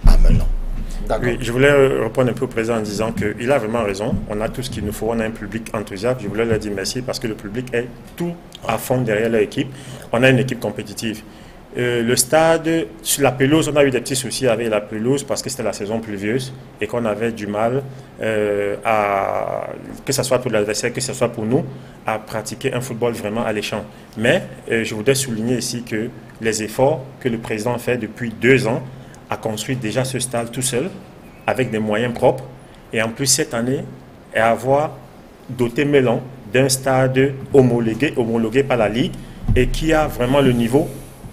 à Melon. Oui, je voulais répondre un peu au président en disant qu'il a vraiment raison. On a tout ce qu'il nous faut. On a un public enthousiaste. Je voulais leur dire merci parce que le public est tout à fond derrière leur équipe. On a une équipe compétitive. Le stade, sur la pelouse, on a eu des petits soucis avec la pelouse parce que c'était la saison pluvieuse et qu'on avait du mal que ce soit pour l'adversaire, que ce soit pour nous, à pratiquer un football vraiment alléchant. Mais je voudrais souligner ici que les efforts que le président fait depuis 2 ans à construire déjà ce stade tout seul, avec des moyens propres, et en plus cette année, avoir doté Melon d'un stade homologué par la Ligue, et qui a vraiment le niveau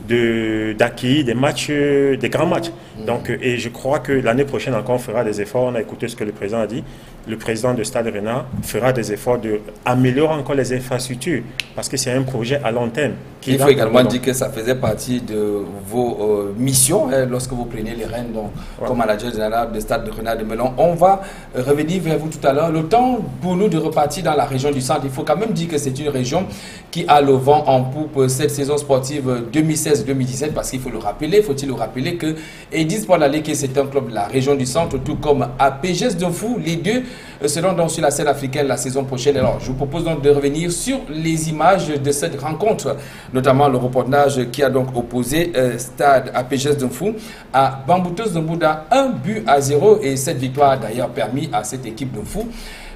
d'accueillir des matchs, des grands matchs. Donc, et je crois que l'année prochaine encore, on fera des efforts. On a écouté ce que le président a dit. Le président de Stade Rennais fera des efforts d'améliorer encore les infrastructures parce que c'est un projet à long terme. Il faut également dire que ça faisait partie de vos missions lorsque vous preniez les rênes comme manager général de Stade Rennais de Melon. On va revenir vers vous tout à l'heure. Le temps pour nous de repartir dans la région du centre, il faut quand même dire que c'est une région qui a le vent en poupe cette saison sportive 2016-2017 parce qu'il faut le rappeler, faut-il le rappeler que Edis Sport-Laliké, c'est un club de la région du centre, tout comme APGS Denfou. Les deux seront donc sur la scène africaine la saison prochaine. Alors, je vous propose donc de revenir sur les images de cette rencontre, notamment le reportage qui a donc opposé Stade APGS Denfou à Bamboutos de Mbouda, 1-0, et cette victoire a d'ailleurs permis à cette équipe de Fou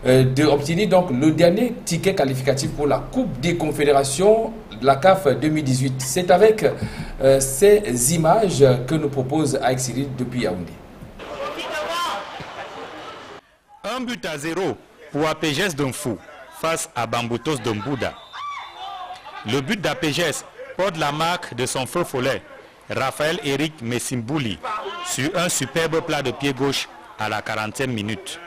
d'obtenir donc le dernier ticket qualificatif pour la Coupe des Confédérations de la CAF 2018. C'est avec ces images que nous propose Aïk depuis Yaoundé. 1-0 pour APGS Denfou face à Bamboutos de Mbouda. Le but d'APGS porte la marque de son feu follet, Raphaël Eric Messimbouli, sur un superbe plat de pied gauche à la 40e minute.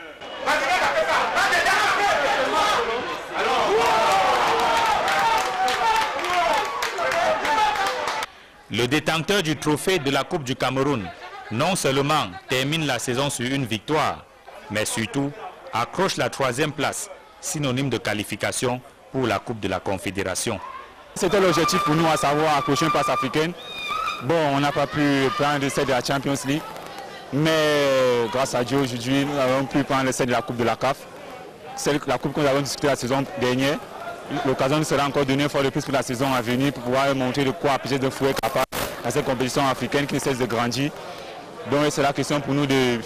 Le détenteur du trophée de la Coupe du Cameroun non seulement termine la saison sur une victoire, mais surtout accroche la 3e place, synonyme de qualification pour la Coupe de la Confédération. C'était l'objectif pour nous, à savoir accrocher une place africaine. Bon, on n'a pas pu prendre le set de la Champions League, mais grâce à Dieu, aujourd'hui, nous avons pu prendre le set de la Coupe de la CAF. C'est la Coupe que nous avons discutée la saison dernière. L'occasion nous sera encore donnée une fois de plus pour la saison à venir pour pouvoir montrer de quoi APGS Denfou est capable dans cette compétition africaine qui ne cesse de grandir. Donc c'est la question pour nous de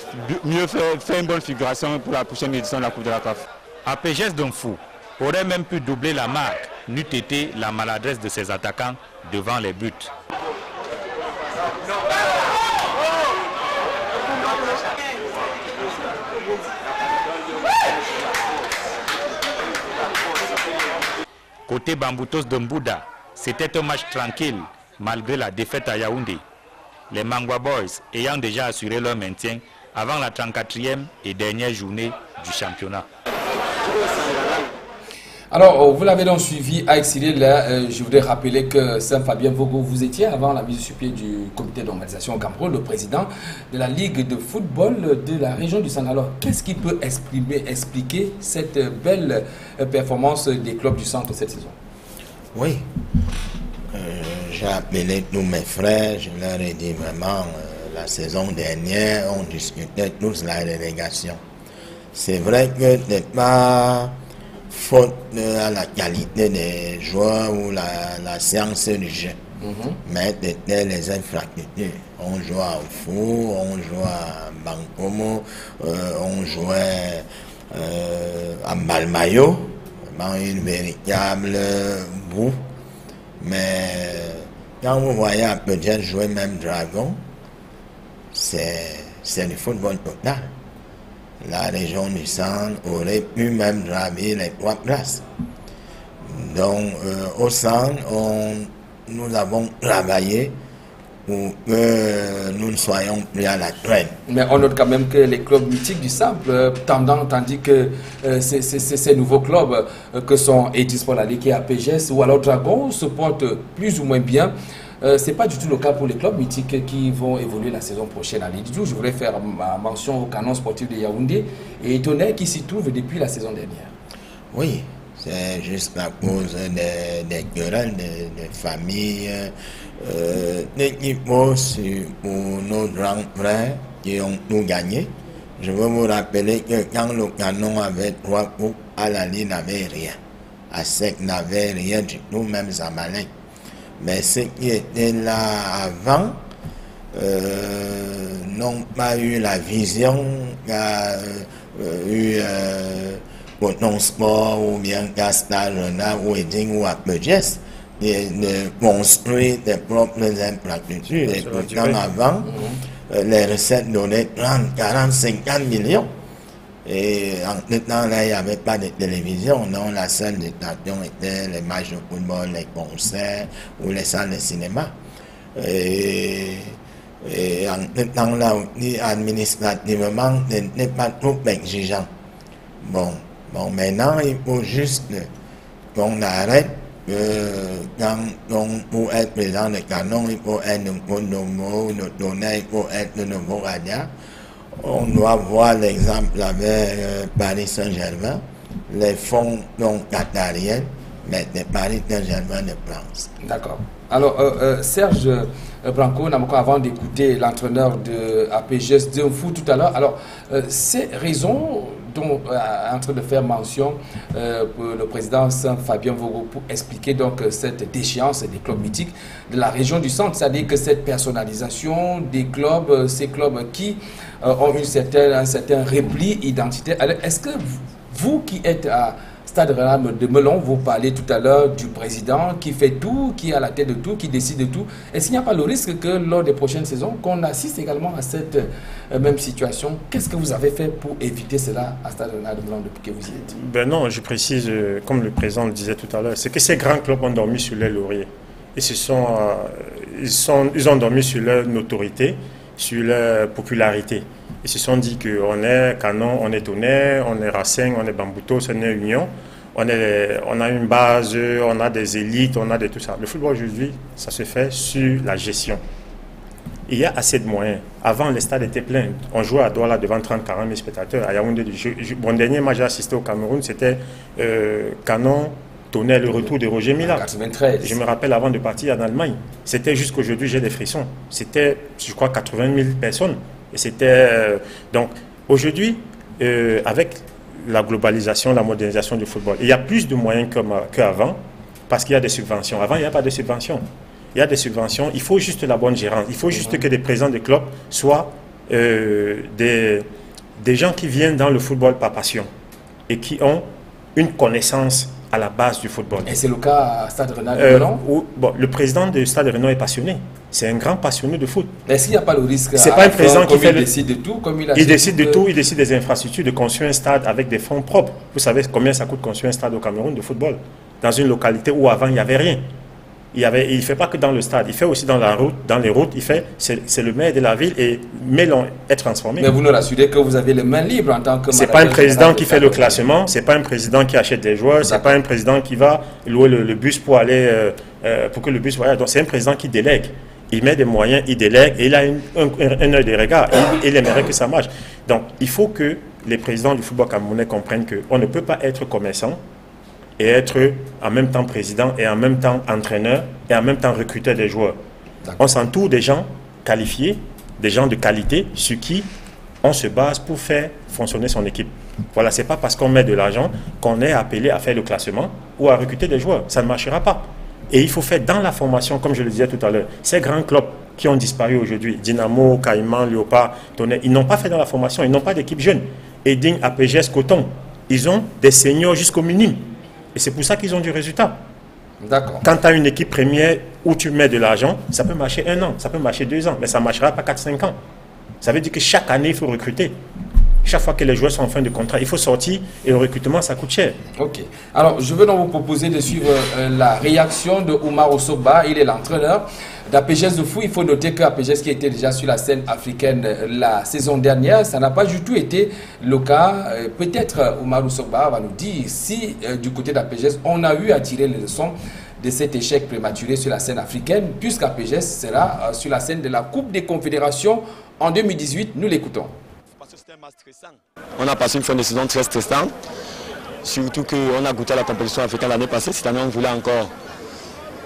mieux faire une bonne figuration pour la prochaine édition de la Coupe de la CAF. APGS Denfou aurait même pu doubler la marque, n'eût été la maladresse de ses attaquants devant les buts. Côté Bamboutos de Mbouda, c'était un match tranquille malgré la défaite à Yaoundé. Les Mangwa Boys ayant déjà assuré leur maintien avant la 34e et dernière journée du championnat. Alors, vous l'avez donc suivi avec Cyril, je voudrais rappeler que Saint-Fabien Vogo, vous étiez avant la mise sur pied du comité d'organisation au Cameroun, le président de la Ligue de football de la région du Centre. Alors, qu'est-ce qui peut expliquer cette belle performance des clubs du Centre cette saison? Oui, j'ai appelé tous mes frères, je leur ai dit vraiment, la saison dernière, on discutait tous la relégation. C'est vrai que n'est pas faute à la qualité des joueurs ou la séance du jeu. Mais c'était les infrastructures. On jouait au Fou, on jouait à Bankomo, on jouait à Malmayo, une véritable boue. Mais quand vous voyez peut-être jouer même Dragon, c'est du football total. La région du Centre aurait pu même gravir les 3 places. Donc, au Centre, nous avons travaillé pour que nous ne soyons plus à la traîne. Mais on note quand même que les clubs mythiques du Sable, tandis que ces nouveaux clubs que sont Edis Sport-Laliké et APGS ou alors Dragon se portent plus ou moins bien. Ce n'est pas du tout le cas pour les clubs mythiques qui vont évoluer la saison prochaine à l'Idjou. Je voudrais faire mention au canon sportif de Yaoundé et Tonnerre qui s'y trouve depuis la saison dernière. Oui, c'est juste à cause des querelles de famille, l'équipe aussi pour nos grands frères qui ont tout gagné. Je veux vous rappeler que quand le canon avait 3 coupes, Alali n'avait rien. Asek n'avait rien du tout, même Zamalek. Mais ceux qui étaient là avant n'ont pas eu la vision qu'a eu Coton Sport ou bien Stade Rennais ou Eding ou APGS de construire des propres infrastructures. Et pourtant avant, les recettes donnaient 30, 40, 50 millions. Et en ce temps-là, il n'y avait pas de télévision, non, la seule détention était les matchs de football, les concerts ou les salles de cinéma. Et Et en étant là, administrativement, n'est pas trop exigeant. Bon, maintenant, il faut juste qu'on arrête. Pour être président de Canon, il faut être nouveau, notre donner, il faut être le nouveau radiant. On doit voir l'exemple avec Paris Saint-Germain, les fonds non qatariens, mais de Paris Saint-Germain de France. D'accord. Alors, Serge Branco, avant d'écouter l'entraîneur de APGS Demfou tout à l'heure, alors, ces raisons dont est en train de faire mention pour le président Fabien Vogo pour expliquer donc cette déchéance des clubs mythiques de la région du centre, c'est-à-dire que cette personnalisation des clubs, ces clubs qui ont un certain repli identitaire. Alors, est-ce que vous qui êtes à Stade Rennais de Melon, vous parlez tout à l'heure du président qui fait tout, qui est à la tête de tout, qui décide de tout. Est-ce qu'il n'y a pas le risque que lors des prochaines saisons, qu'on assiste également à cette même situation? Qu'est-ce que vous avez fait pour éviter cela à Stade Rennais de Melon depuis que vous y êtes? Ben non, je précise, comme le président le disait tout à l'heure, c'est que ces grands clubs ont dormi sur les lauriers. Et ils ont dormi sur leur notoriété, sur leur popularité. Ils se sont dit qu'on est Canon, on est Tonnerre, on est Racing, on est Bamboutos, on est Union. On a une base, on a des élites, on a de tout ça. Le football aujourd'hui, ça se fait sur la gestion. Il y a assez de moyens. Avant, les stades étaient pleins. On jouait à Douala devant 30-40 000 spectateurs. À Yaoundé, mon dernier match, j'ai assisté au Cameroun, c'était Canon, Tonnerre, le retour de Roger Mila. 93. Je me rappelle avant de partir en Allemagne. C'était jusqu'aujourd'hui, j'ai des frissons. C'était, je crois, 80 000 personnes. Et c'était donc aujourd'hui avec la globalisation, la modernisation du football, il y a plus de moyens qu'avant parce qu'il y a des subventions. Avant, il n'y a pas de subventions. Il y a des subventions. Il faut juste la bonne gérance. Il faut juste que des présidents de clubs soient des gens qui viennent dans le football par passion et qui ont une connaissance à la base du football. Et c'est le cas à Stade Rennais de Melon? Le président de Stade Rennais est passionné. C'est un grand passionné de foot. Est-ce qu'il n'y a pas le risque? C'est pas un président qui fait décide de tout, comme il décide de tout, il décide des infrastructures, de construire un stade avec des fonds propres. Vous savez combien ça coûte construire un stade au Cameroun de football? Dans une localité où avant il n'y avait rien. Il ne fait pas que dans le stade, il fait aussi dans les routes, c'est le maire de la ville et Melon est transformé. Mais vous nous rassurez que vous avez les mains libres en tant que... C'est pas un président qui fait le classement, c'est pas un président qui achète des joueurs, c'est pas un président qui va louer le bus pour aller, pour que le bus voyage. Donc c'est un président qui délègue. Il met des moyens, il délègue et il a un œil de regard et il aimerait que ça marche. Donc il faut que les présidents du football camerounais comprennent qu'on ne peut pas être commerçant et être en même temps président et en même temps entraîneur et en même temps recruteur des joueurs. On s'entoure des gens qualifiés, des gens de qualité sur qui on se base pour faire fonctionner son équipe. Voilà, c'est pas parce qu'on met de l'argent qu'on est appelé à faire le classement ou à recruter des joueurs. Ça ne marchera pas. Et il faut faire dans la formation, comme je le disais tout à l'heure, ces grands clubs qui ont disparu aujourd'hui, Dynamo, Caïman, Léopard, Tonnerre, ils n'ont pas fait dans la formation, ils n'ont pas d'équipe jeune. Eding, APGS, Coton, ils ont des seniors jusqu'au minimum. Et c'est pour ça qu'ils ont du résultat. D'accord. Quand tu as une équipe première où tu mets de l'argent, ça peut marcher 1 an, ça peut marcher 2 ans, mais ça ne marchera pas 4-5 ans. Ça veut dire que chaque année, il faut recruter. Chaque fois que les joueurs sont en fin de contrat, il faut sortir et le recrutement, ça coûte cher. Ok. Alors, je veux donc vous proposer de suivre la réaction de Oumar Osogba. Il est l'entraîneur d'APGS de Fou. Il faut noter que APGS qui était déjà sur la scène africaine la saison dernière, ça n'a pas du tout été le cas. Peut-être Oumar Osogba va nous dire si du côté d'APGS, on a eu à tirer les leçons de cet échec prématuré sur la scène africaine, puisqu'APGS sera sur la scène de la Coupe des Confédérations en 2018. Nous l'écoutons. On a passé une fin de saison très stressante, surtout qu'on a goûté à la compétition africaine l'année passée. Cette année, on voulait encore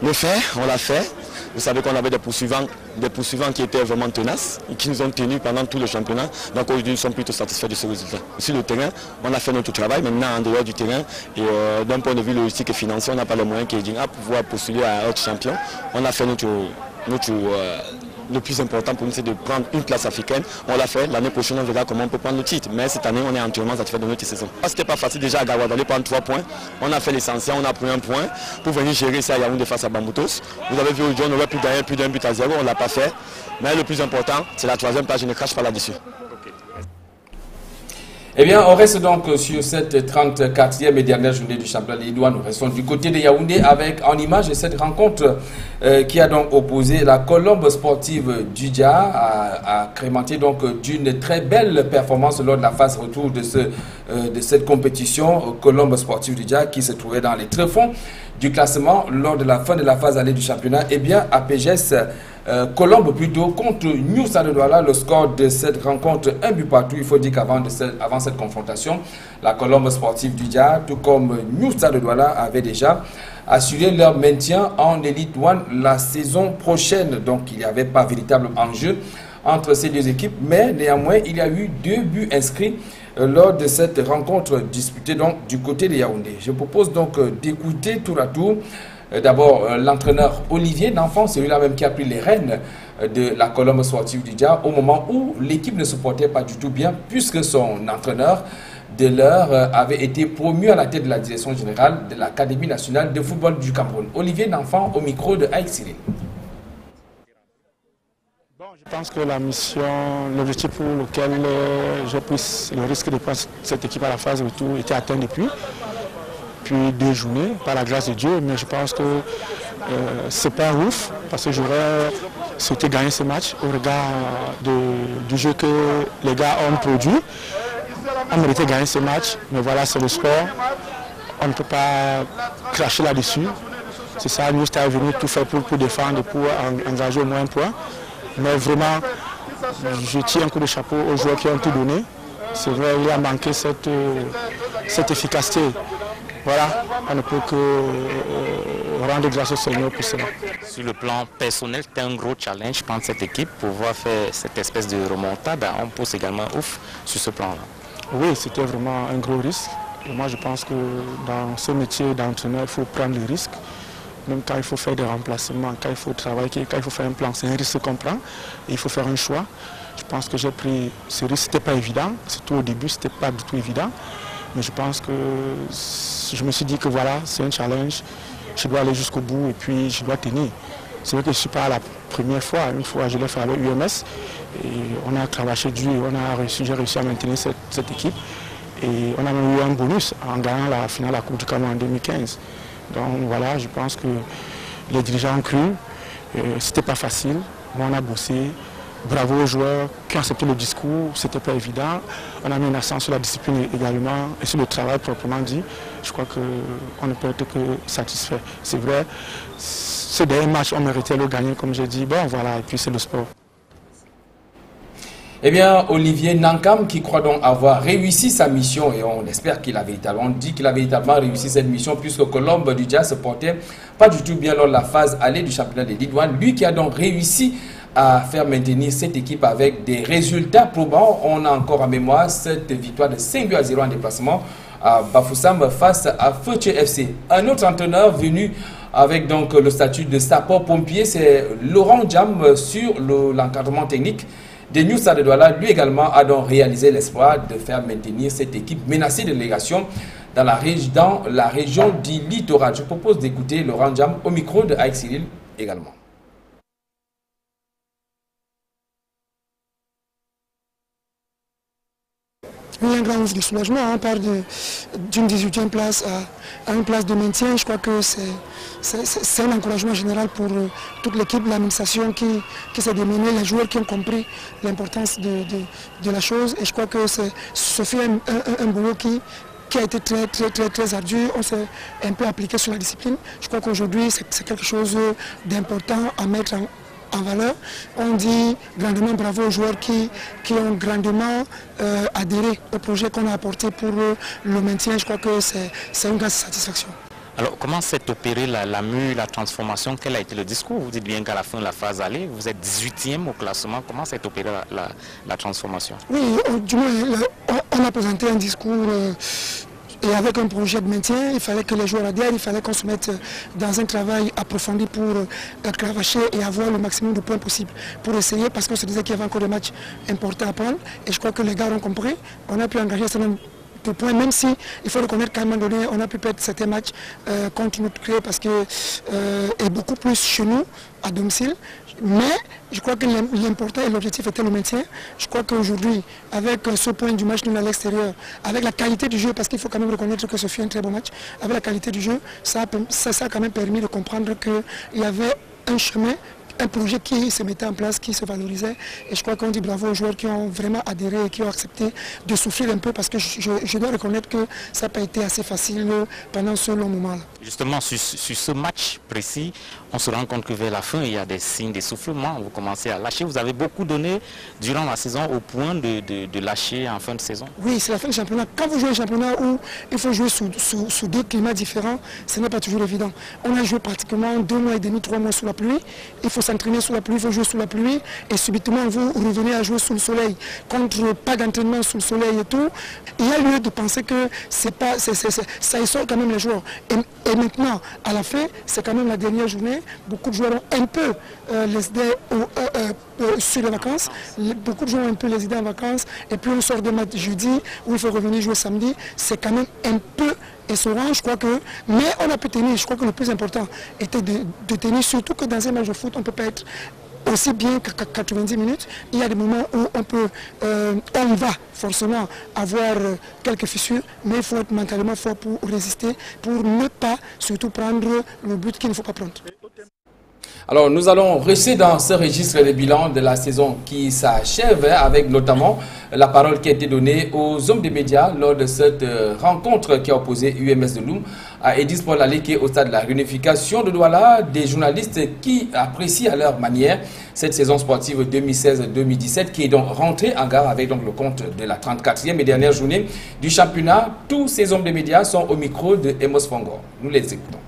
le faire, on l'a fait. Vous savez qu'on avait des poursuivants qui étaient vraiment tenaces et qui nous ont tenus pendant tout le championnat. Donc aujourd'hui, nous sommes plutôt satisfaits de ce résultat. Sur le terrain, on a fait notre travail. Maintenant, en dehors du terrain, et d'un point de vue logistique et financier, on n'a pas les moyens pour pouvoir postuler à être champion. On a fait le plus important pour nous, c'est de prendre une place africaine. On l'a fait. L'année prochaine, on verra comment on peut prendre le titre. Mais cette année, on est entièrement satisfait de notre saison. C'était pas facile déjà à Garoua d'aller prendre 3 points. On a fait l'essentiel, on a pris 1 point pour venir gérer ça à Yaoundé face à Bamboutos. Vous avez vu aujourd'hui, on aurait pu gagner plus d'1 but à 0. On ne l'a pas fait. Mais le plus important, c'est la 3e place. Je ne crache pas là-dessus. Eh bien, on reste donc sur cette 34e et dernière journée du championnat des Lidois. Nous restons du côté de Yaoundé avec en image cette rencontre qui a donc opposé la Colombe sportive d'Udja à crémenter donc d'une très belle performance lors de la phase retour de cette compétition. Colombe sportive d'Udja qui se trouvait dans les tréfonds du classement lors de la fin de la phase allée du championnat. Eh bien, APGS Colombe plutôt contre New Stade Douala, le score de cette rencontre 1 but partout. Il faut dire qu'avant cette confrontation, la Colombe sportive d'Udja, tout comme New Stade Douala, avait déjà assuré leur maintien en Elite One la saison prochaine. Donc il n'y avait pas véritable enjeu entre ces deux équipes, mais néanmoins il y a eu 2 buts inscrits lors de cette rencontre disputée donc du côté de Yaoundé. Je propose donc d'écouter tour à tour d'abord l'entraîneur Olivier Nanfan, celui-là même qui a pris les rênes de la Colombe sportive d'Udja au moment où l'équipe ne se portait pas du tout bien, puisque son entraîneur de l'heure avait été promu à la tête de la direction générale de l'Académie nationale de football du Cameroun. Olivier Nanfan au micro de Aïk Cyril. Je pense que la mission, l'objectif pour lequel j'ai pris le risque de prendre cette équipe à la phase retour était atteint depuis 2 journées, par la grâce de Dieu, mais je pense que c'est pas ouf, parce que j'aurais souhaité gagner ce match au regard du jeu que les gars ont produit. On méritait gagner ce match, mais voilà, c'est le sport, on ne peut pas cracher là-dessus. C'est ça, nous sommes venus tout faire pour défendre, pour engager au moins un point. Mais vraiment, je tire un coup de chapeau aux joueurs qui ont tout donné. C'est vrai, il a manqué cette efficacité. Voilà, on ne peut que rendre grâce au Seigneur pour cela. Sur le plan personnel, c'était un gros challenge pour cette équipe, pouvoir faire cette espèce de remontada. On pose également ouf sur ce plan-là. Oui, c'était vraiment un gros risque. Et moi, je pense que dans ce métier d'entraîneur, il faut prendre les risques. Même quand il faut faire des remplacements, quand il faut travailler, quand il faut faire un plan, c'est un risque qu'on prend. Et il faut faire un choix. Je pense que j'ai pris ce risque, ce n'était pas évident. Surtout au début, ce n'était pas du tout évident. Mais je pense que je me suis dit que voilà, c'est un challenge. Je dois aller jusqu'au bout et puis je dois tenir. C'est vrai que je ne suis pas la première fois. Une fois, je l'ai fait avec UMS. Et on a travaillé dur et j'ai réussi à maintenir cette équipe. Et on a même eu un bonus en gagnant la finale de la Coupe du Cameroun en 2015. Donc voilà, je pense que les dirigeants ont cru. C'était pas facile, mais on a bossé. Bravo aux joueurs qui ont accepté le discours, c'était pas évident. On a mis un accent sur la discipline également et sur le travail proprement dit. Je crois qu'on ne peut être que satisfait. C'est vrai, ces derniers matchs, on méritait le gagner, comme j'ai dit. Bon voilà, et puis c'est le sport. Eh bien, Olivier Nankam qui croit donc avoir réussi sa mission et on espère qu'il a véritablement réussi cette mission puisque Colombe d'Udja se portait pas du tout bien lors de la phase allée du championnat des Ligue 1. Lui qui a donc réussi à faire maintenir cette équipe avec des résultats probants. On a encore en mémoire cette victoire de 5-0 en déplacement à Bafoussam face à Feuche FC. Un autre entraîneur venu avec donc le statut de sapeur-pompier, c'est Laurent Jam sur l'encadrement technique de New Stade Douala. Lui également a donc réalisé l'espoir de faire maintenir cette équipe menacée de légation dans la région du littoral. Je propose d'écouter Laurent Jam au micro de Aïk Cyril également. Il y a un grand ouf de soulagement, on part d'une 18e place à une place de maintien. Je crois que c'est un encouragement général pour toute l'équipe, l'administration qui s'est démenée, les joueurs qui ont compris l'importance de la chose. Et je crois que ce fait un boulot qui a été très ardu. On s'est un peu appliqué sur la discipline. Je crois qu'aujourd'hui, c'est quelque chose d'important à mettre en valeur. On dit grandement bravo aux joueurs qui ont grandement adhéré au projet qu'on a apporté pour le maintien. Je crois que c'est une grande satisfaction. Alors, comment s'est opérée la mue, la transformation? Quel a été le discours? Vous dites bien qu'à la fin de la phase allée, vous êtes 18e au classement. Comment s'est opérée la transformation? Oui, du moins, on a présenté un discours et avec un projet de maintien. Il fallait que les joueurs adhèrent, il fallait qu'on se mette dans un travail approfondi pour cravacher et avoir le maximum de points possible pour essayer, parce qu'on se disait qu'il y avait encore des matchs importants à prendre. Et je crois que les gars ont compris. On a pu engager un certain nombre de points, même si il faut reconnaître qu'à un moment donné, on a pu perdre certains matchs contre notre club parce que et beaucoup plus chez nous, à domicile. Mais je crois que l'important et l'objectif était le maintien. Je crois qu'aujourd'hui, avec ce point du match nul à l'extérieur, avec la qualité du jeu, parce qu'il faut quand même reconnaître que ce fut un très bon match, avec la qualité du jeu, ça a quand même permis de comprendre qu'il y avait un chemin, un projet qui se mettait en place, qui se valorisait. Et je crois qu'on dit bravo aux joueurs qui ont vraiment adhéré et qui ont accepté de souffrir un peu, parce que je dois reconnaître que ça n'a pas été assez facile pendant ce long moment-là. Justement, sur ce match précis, on se rend compte que vers la fin, il y a des signes d'essoufflement. Vous commencez à lâcher. Vous avez beaucoup donné durant la saison au point de lâcher en fin de saison. Oui, c'est la fin du championnat. Quand vous jouez un championnat où il faut jouer sous deux climats différents, ce n'est pas toujours évident. On a joué pratiquement 2 mois et demi, 3 mois sous la pluie. Il faut s'entraîner sous la pluie, il faut jouer sous la pluie. Et subitement, vous revenez à jouer sous le soleil. Contre pas d'entraînement sous le soleil et tout, il y a lieu de penser que ça essore quand même les joueurs. Et maintenant, à la fin, c'est quand même la dernière journée. Beaucoup de joueurs ont un peu les idées sur les vacances. Beaucoup de joueurs ont un peu les idées en vacances. Et puis on sort de match jeudi où il faut revenir jouer samedi. C'est quand même un peu essorant, je crois que. Mais on a pu tenir. Je crois que le plus important était de tenir, surtout que dans un match de foot, on ne peut pas être aussi bien qu'à 90 minutes. Il y a des moments où on va forcément avoir quelques fissures, mais il faut être mentalement fort pour résister, pour ne pas surtout prendre le but qu'il ne faut pas prendre. Alors nous allons rester dans ce registre de bilan de la saison qui s'achève, avec notamment la parole qui a été donnée aux hommes des médias lors de cette rencontre qui a opposé UMS de Loum à Edisport Laleke au stade de la réunification de Douala. Des journalistes qui apprécient à leur manière cette saison sportive 2016-2017 qui est donc rentrée en gare avec donc le compte de la 34e et dernière journée du championnat. Tous ces hommes des médias sont au micro de Emos Fongor. Nous les écoutons.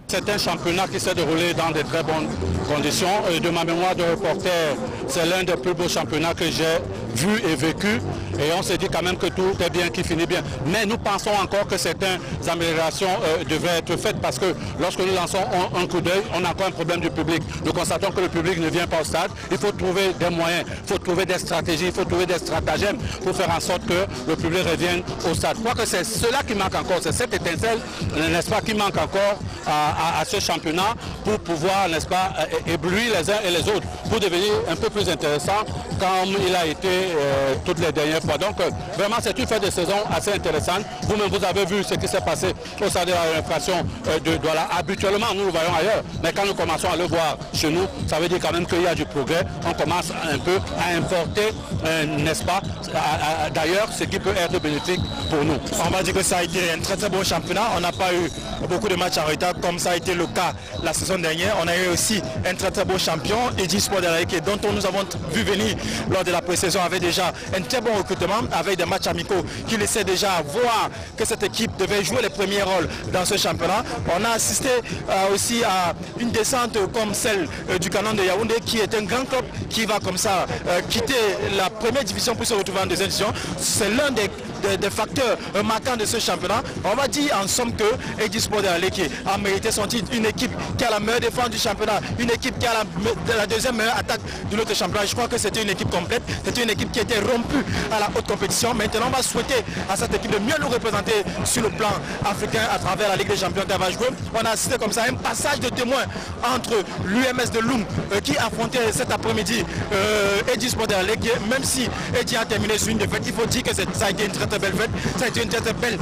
C'est un championnat qui s'est déroulé dans de très bonnes conditions. De ma mémoire de reporter, c'est l'un des plus beaux championnats que j'ai vu et vécu. Et on s'est dit quand même que tout est bien, qui finit bien. Mais nous pensons encore que certaines améliorations devaient être faites, parce que lorsque nous lançons un coup d'œil, on a encore un problème du public. Nous constatons que le public ne vient pas au stade. Il faut trouver des moyens, il faut trouver des stratégies, il faut trouver des stratagèmes pour faire en sorte que le public revienne au stade. Je crois que c'est cela qui manque encore, c'est cette étincelle, n'est-ce pas, qui manque encore à ce championnat pour pouvoir, n'est-ce pas, éblouir les uns et les autres, pour devenir un peu plus intéressant comme il a été toutes les dernières fois. Donc vraiment c'est une fin de saison assez intéressante. Vous-même vous avez vu ce qui s'est passé au sein de la réunification de Douala. Habituellement nous le voyons ailleurs, mais quand nous commençons à le voir chez nous, ça veut dire quand même qu'il y a du progrès. On commence un peu à importer, n'est-ce pas, d'ailleurs, ce qui peut être bénéfique pour nous. On va dire que ça a été un très bon championnat. On n'a pas eu beaucoup de matchs en retard comme ça a été le cas la saison dernière. On a eu aussi un très beau champion, Edisport Laleke, dont nous avons vu venir lors de la pré-saison avec déjà un très bon recrutement, avec des matchs amicaux qui laissaient déjà voir que cette équipe devait jouer les premiers rôles dans ce championnat. On a assisté aussi à une descente comme celle du Canon de Yaoundé, qui est un grand club qui va comme ça quitter la première division pour se retrouver en deuxième division. C'est l'un des facteurs marquants de ce championnat. On va dire en somme que Edisport Laleke a mérité son titre, une équipe qui a la meilleure défense du championnat, une équipe qui a la deuxième meilleure attaque de notre championnat. Je crois que c'était une équipe complète, c'était une équipe qui était rompue à la haute compétition. Maintenant on va souhaiter à cette équipe de mieux nous représenter sur le plan africain à travers la Ligue des Champions qu'elle va jouer. On a assisté comme ça à un passage de témoins entre l'UMS de Loum qui affrontait cet après-midi Edisport Laleke. Même si Edi a terminé sur une défaite, il faut dire que ça a été une très belle fête, ça a été une très belle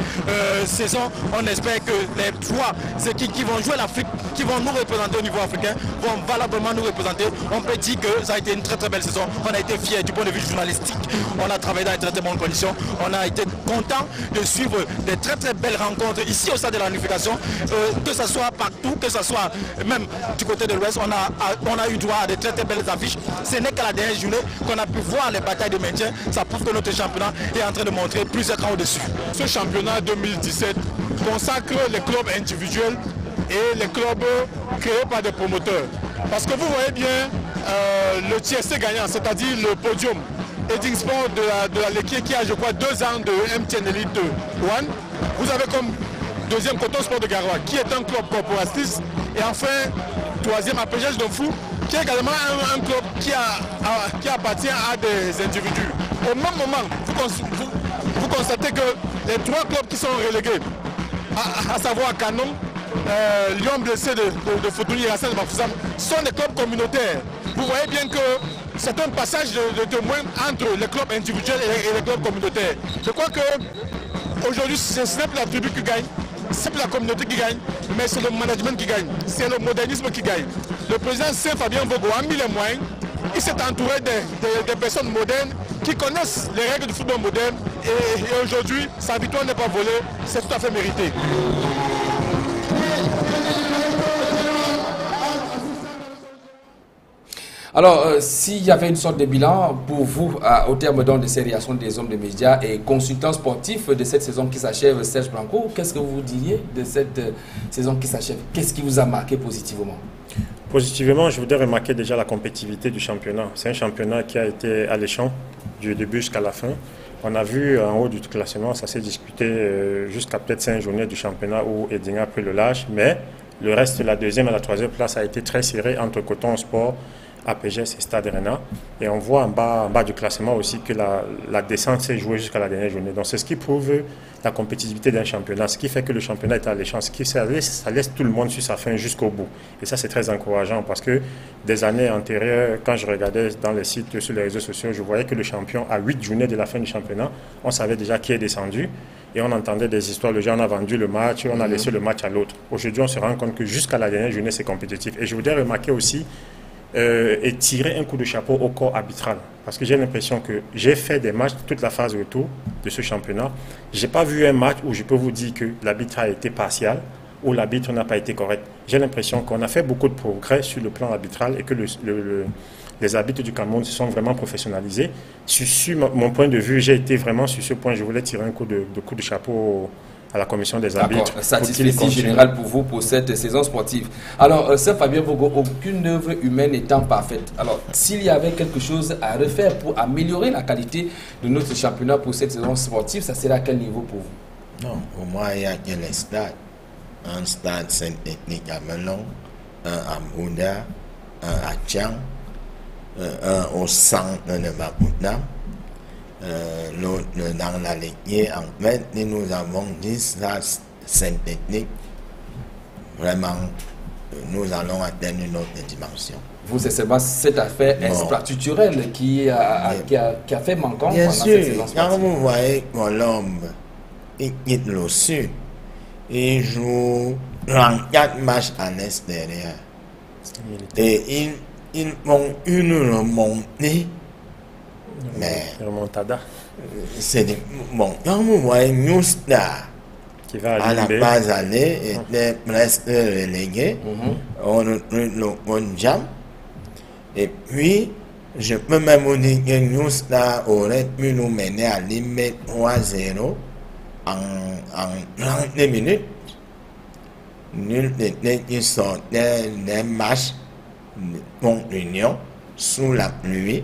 saison. On espère que les 3 équipes qui vont jouer l'Afrique, qui vont nous représenter au niveau africain, vont valablement nous représenter. On peut dire que ça a été une très belle saison. On a été fiers du point de vue journalistique. On a travaillé dans de très bonnes conditions. On a été content de suivre des très belles rencontres ici au stade de la réunification, que ce soit partout, que ce soit même du côté de l'Ouest. On a eu droit à de très belles affiches. Ce n'est qu'à la dernière journée qu'on a pu voir les batailles de maintien. Ça prouve que notre championnat est en train de montrer plusieurs crans au-dessus. Ce championnat 2017 consacre les clubs individuels et les clubs créés par des promoteurs. Parce que vous voyez bien le TSC gagnant, c'est-à-dire le podium Edisport de Laleke qui a, je crois, 2 ans de MTN Elite 1. Vous avez comme deuxième Coton Sport de Garoua qui est un club corporatiste. Et enfin, troisième APGS de Fou qui est également un club qui appartient à des individus. Au même moment, vous constatez que les 3 clubs qui sont relégués, à savoir Canon, Lyon Blessé de Foutouni et Hassan de Bafoussam, sont des clubs communautaires. vous voyez bien que c'est un passage de témoin entre les clubs individuels et les clubs communautaires. Je crois que aujourd'hui, ce n'est plus la tribu qui gagne, c'est plus la communauté qui gagne, mais c'est le management qui gagne, c'est le modernisme qui gagne. Le président Saint-Fabien Vogo a mis les moyens, il s'est entouré des personnes modernes qui connaissent les règles du football moderne et aujourd'hui, sa victoire n'est pas volée, c'est tout à fait mérité. Alors, s'il y avait une sorte de bilan pour vous, au terme de ces réactions des hommes de médias et consultants sportifs de cette saison qui s'achève, Serge Blanco, qu'est-ce que vous diriez de cette saison qui s'achève? Qu'est-ce qui vous a marqué positivement? Positivement, je voudrais remarquer déjà la compétitivité du championnat. C'est un championnat qui a été alléchant du début jusqu'à la fin. On a vu en haut du classement, ça s'est disputé jusqu'à peut-être 5 journées du championnat où Edinga a pris le large, mais le reste, la deuxième et la troisième place a été très serré entre Coton Sport, APGS et Stade Rennais. Et on voit en bas du classement aussi que la descente s'est jouée jusqu'à la dernière journée. Donc c'est ce qui prouve la compétitivité d'un championnat, ce qui fait que le championnat est alléchant, ça laisse tout le monde sur sa fin jusqu'au bout. Et ça c'est très encourageant parce que des années antérieures, quand je regardais dans les sites, sur les réseaux sociaux, je voyais que le champion, à 8 journées de la fin du championnat, on savait déjà qui est descendu. Et on entendait des histoires, le gens on a vendu le match, on a laissé le match à l'autre. Aujourd'hui on se rend compte que jusqu'à la dernière journée c'est compétitif. Et je voudrais remarquer aussi et tirer un coup de chapeau au corps arbitral. Parce que j'ai l'impression que j'ai fait des matchs toute la phase retour de ce championnat. Je n'ai pas vu un match où je peux vous dire que l'arbitre a été partial ou l'arbitre n'a pas été correct. J'ai l'impression qu'on a fait beaucoup de progrès sur le plan arbitral et que les arbitres du Cameroun se sont vraiment professionnalisés. Sur mon point de vue, j'ai été vraiment sur ce point. Je voulais tirer un coup de chapeau à la commission des arbitres. Satisfaction générale pour vous pour cette saison sportive. Alors, Saint-Fabien Vogo, aucune œuvre humaine n'étant parfaite. Alors, s'il y avait quelque chose à refaire pour améliorer la qualité de notre championnat pour cette saison sportive, ça serait à quel niveau pour vous? Non, pour moi, il y a que les stades. Un stade Saint-Ethnique à Melon, un à Mbouda, un à Tchang, un au centre de Maputam. L'autre dans la lignée, en fait, nous avons 10 stades synthétiques. Vraiment, nous allons atteindre une autre dimension. Vous, c'est seulement cette affaire infrastructurelle qui a fait manquant bien pendant sûr, cette saison sportive. quand vous voyez Colombe, il quitte le sud, il joue 34 matchs à l'extérieur. Et ils ont une remontée. Mais remontada. C'est bon, quand vous voyez New Star qui va à la base allée était presque relégué, on recrute le Jam. Et puis, je peux même vous dire que New Star aurait pu nous mener à limite 3-0 en 30 minutes. Nul n'était qui sortait des matchs contre l'Union sous la pluie.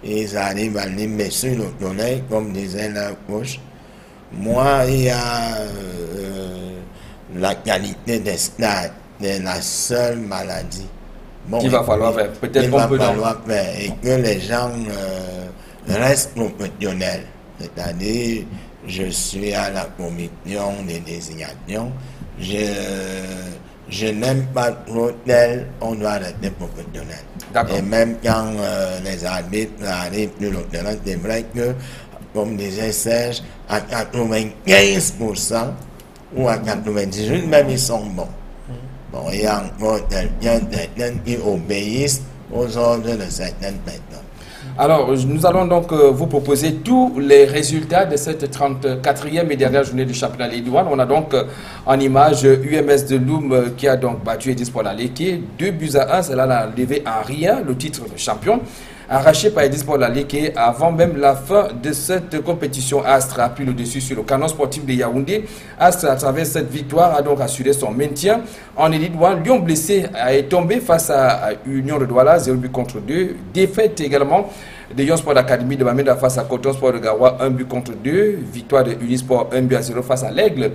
Ils arrivent à limiter sur le soleil, comme disait la coach. Moi, il y a la qualité des stades, c'est la seule maladie. Bon, qu'il va falloir faire. Peut-être qu'on peut faire. Et que les gens restent professionnels. C'est-à-dire, je suis à la commission des désignations. Je n'aime pas l'hôtel, on doit rester professionnel. Et même quand les arbitres arrivent de l'hôtel, c'est vrai que, comme disait Serge, à 95% ou à 98%, même ils sont bons. Bon, il y a encore certains qui obéissent aux ordres de certaines personnes. Alors, nous allons donc vous proposer tous les résultats de cette 34e et dernière journée du championnat Ligue 1. On a donc en image UMS de Loum qui a donc battu Edisport Laleke, 2-1. Cela l'a levé en rien le titre de champion, arraché par Edisport Laleke avant même la fin de cette compétition. Astre a pris le dessus sur le Canon sportif de Yaoundé. Astre, à travers cette victoire, a donc assuré son maintien en Élite 1. Lyon blessé est tombé face à Union de Douala, 0-2. Défaite également de Lyon Sport Academy de Bamenda face à Coton Sport de Garoua, 1-2. Victoire de Unisport 1-0 face à l'Aigle.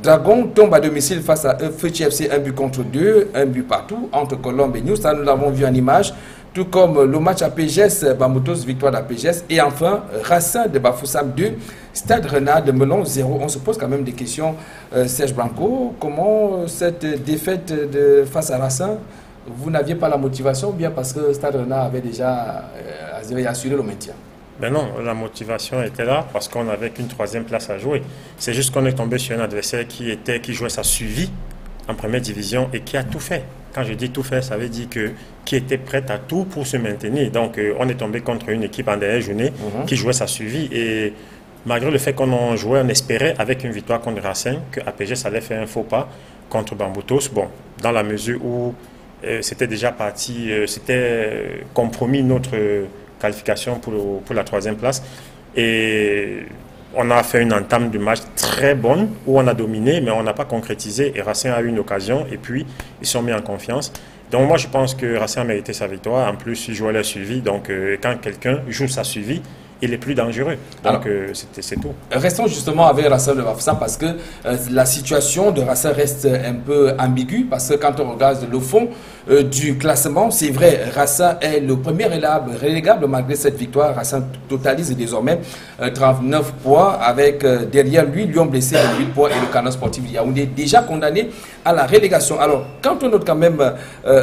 Dragon tombe à domicile face à Feuchi FC, 1-2, 1 but partout entre Colombe et New. Ça, nous l'avons vu en image. Tout comme le match à PGS, Bamoutos, victoire de PGS. Et enfin, Racing de Bafoussam 2, Stade Rennais de Melon 0. On se pose quand même des questions, Serge Blanco. Comment cette défaite face à Racing vous n'aviez pas la motivation ou bien parce que Stade Rennais avait déjà assuré le maintien? Ben non, la motivation était là parce qu'on n'avait qu'une 3e place à jouer. C'est juste qu'on est tombé sur un adversaire qui jouait sa suivi en première division et qui a tout fait. Quand je dis tout fait, ça veut dire qui était prête à tout pour se maintenir. Donc on est tombé contre une équipe en dernière journée qui jouait sa suivi. Et malgré le fait qu'on en jouait, on espérait avec une victoire contre Racing que APGS allait faire un faux pas contre Bamboutos. Bon, dans la mesure où c'était déjà parti, c'était compromis notre qualification pour la 3e place. Et on a fait une entame du match très bonne où on a dominé, mais on n'a pas concrétisé. Et Racing a eu une occasion et puis ils sont mis en confiance. Donc moi je pense que Racing a mérité sa victoire. En plus, ils jouaient leur suivi. Donc quand quelqu'un joue sa suivi, il est plus dangereux. Donc c'est tout. Restons justement avec Racing de Bafoussam parce que la situation de Racing reste un peu ambiguë parce que quand on regarde le fond du classement, c'est vrai, Racing est le premier relégable malgré cette victoire. Racing totalise désormais 39 points avec derrière lui Lyon blessé de 8 points et le Canon Sportif Yaoundé déjà condamné à la relégation. Alors quand on note quand même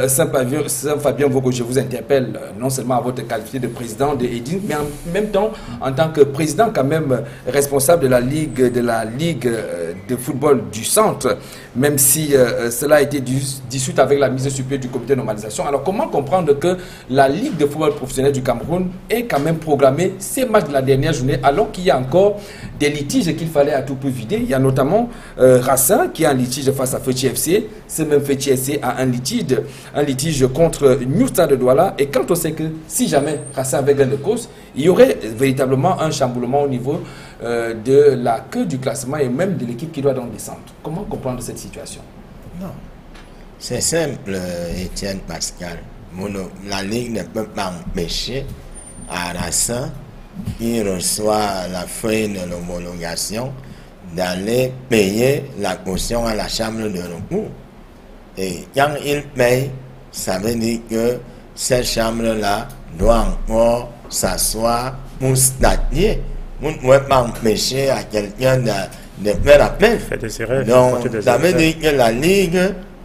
Saint-Fabien Vogo, je vous interpelle non seulement à votre qualité de président de Edin, mais en même temps en tant que président quand même responsable de la Ligue de football du centre, même si cela a été dissous avec la mise sur pied du comité de normalisation. Alors comment comprendre que la Ligue de football professionnel du Cameroun ait quand même programmé ces matchs de la dernière journée alors qu'il y a encore des litiges qu'il fallait à tout peu vider? Il y a notamment Racing qui a un litige face à Fetchi FC. Ce même Fetchi FC a un litige contre New Stade de Douala. Et quand on sait que si jamais Racing avait gain de cause, il y aurait véritablement un chamboulement au niveau de la queue du classement et même de l'équipe qui doit donc descendre. Comment comprendre cette situation? Non, c'est simple, Étienne Pascal. La Ligue ne peut pas empêcher à Racing, qui reçoit la feuille de l'homologation, d'aller payer la caution à la chambre de recours. Et quand il paye, ça veut dire que cette chambre-là doit encore s'asseoir pour statuer. Vous ne pouvez pas empêcher à quelqu'un de faire appel. Donc, ça veut dire que la Ligue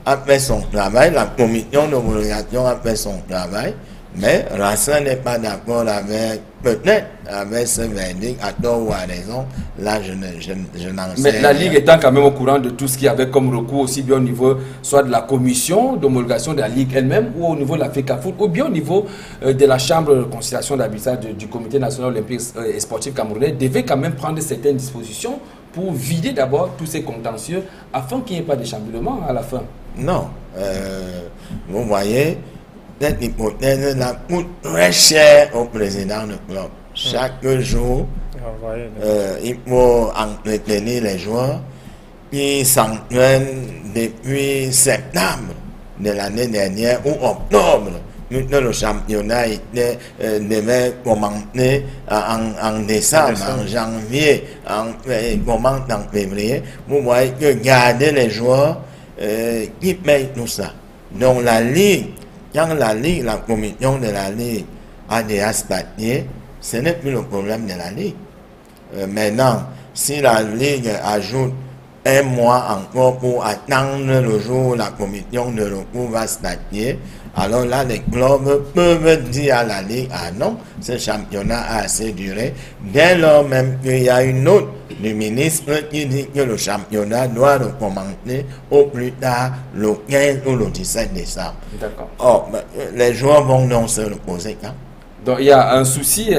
a fait son travail, la commission d'homologation a fait son travail, mais Racing n'est pas d'accord avec, peut-être, avec ce verdict, à tort ou à raison. Là, je n'en sais rien. Mais la Ligue étant quand même au courant de tout ce qu'il y avait comme recours, aussi bien au niveau soit de la commission d'homologation de la Ligue elle-même, ou au niveau de la FECAFOOT, ou bien au niveau de la chambre de conciliation d'arbitrage du Comité national olympique et sportif camerounais, devait quand même prendre certaines dispositions pour vider d'abord tous ces contentieux afin qu'il n'y ait pas de chamboulement à la fin. Non. Vous voyez, cette hypothèse là coûte très cher au président du club. Chaque jour, il faut entretenir les joueurs qui s'entraînent depuis septembre de l'année dernière ou octobre. Le championnat devait commencer en décembre, en janvier, commence en février. Vous voyez que garder les joueurs qui payent tout ça. Donc la Ligue, quand la commission de la Ligue a déjà statué, ce n'est plus le problème de la Ligue. Maintenant, si la Ligue ajoute un mois encore pour attendre le jour où la commission de recours va statuer, alors là, les clubs peuvent dire à la Ligue, ah non, ce championnat a assez duré. Dès lors même qu'il y a une note du ministre qui dit que le championnat doit recommencer au plus tard le 15 ou le 17 décembre. D'accord. Or, les joueurs vont donc se reposer quand? Donc il y a un souci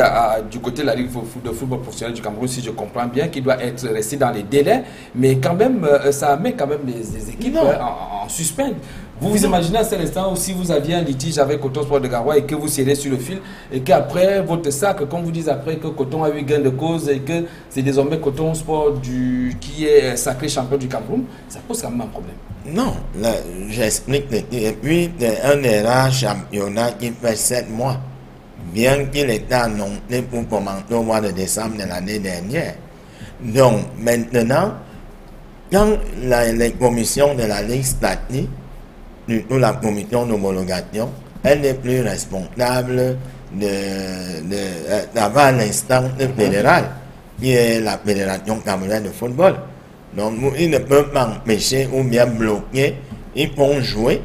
du côté de la Ligue de football professionnel du Cameroun, si je comprends bien, qui doit être resté dans les délais, mais quand même, ça met quand même les équipes en suspens. Vous imaginez à cet instant où si vous aviez un litige avec Coton Sport de Garoua et que vous serrez sur le fil et qu'après votre sac, comme vous dites après que Coton a eu gain de cause et que c'est désormais Coton Sport qui est sacré champion du Cameroun, ça pose quand même un problème. Non, j'explique. Et puis, un erreur championnat qui fait 7 mois. Bien qu'il était annoncé pour commencer au mois de décembre de l'année dernière. Donc, maintenant, quand les commissions de la Ligue statuent, surtout la commission d'homologation, elle n'est plus responsable d'avoir l'instance fédérale, qui est la Fédération camerounaise de football. Donc, ils ne peuvent pas empêcher ou bien bloquer, ils vont jouer.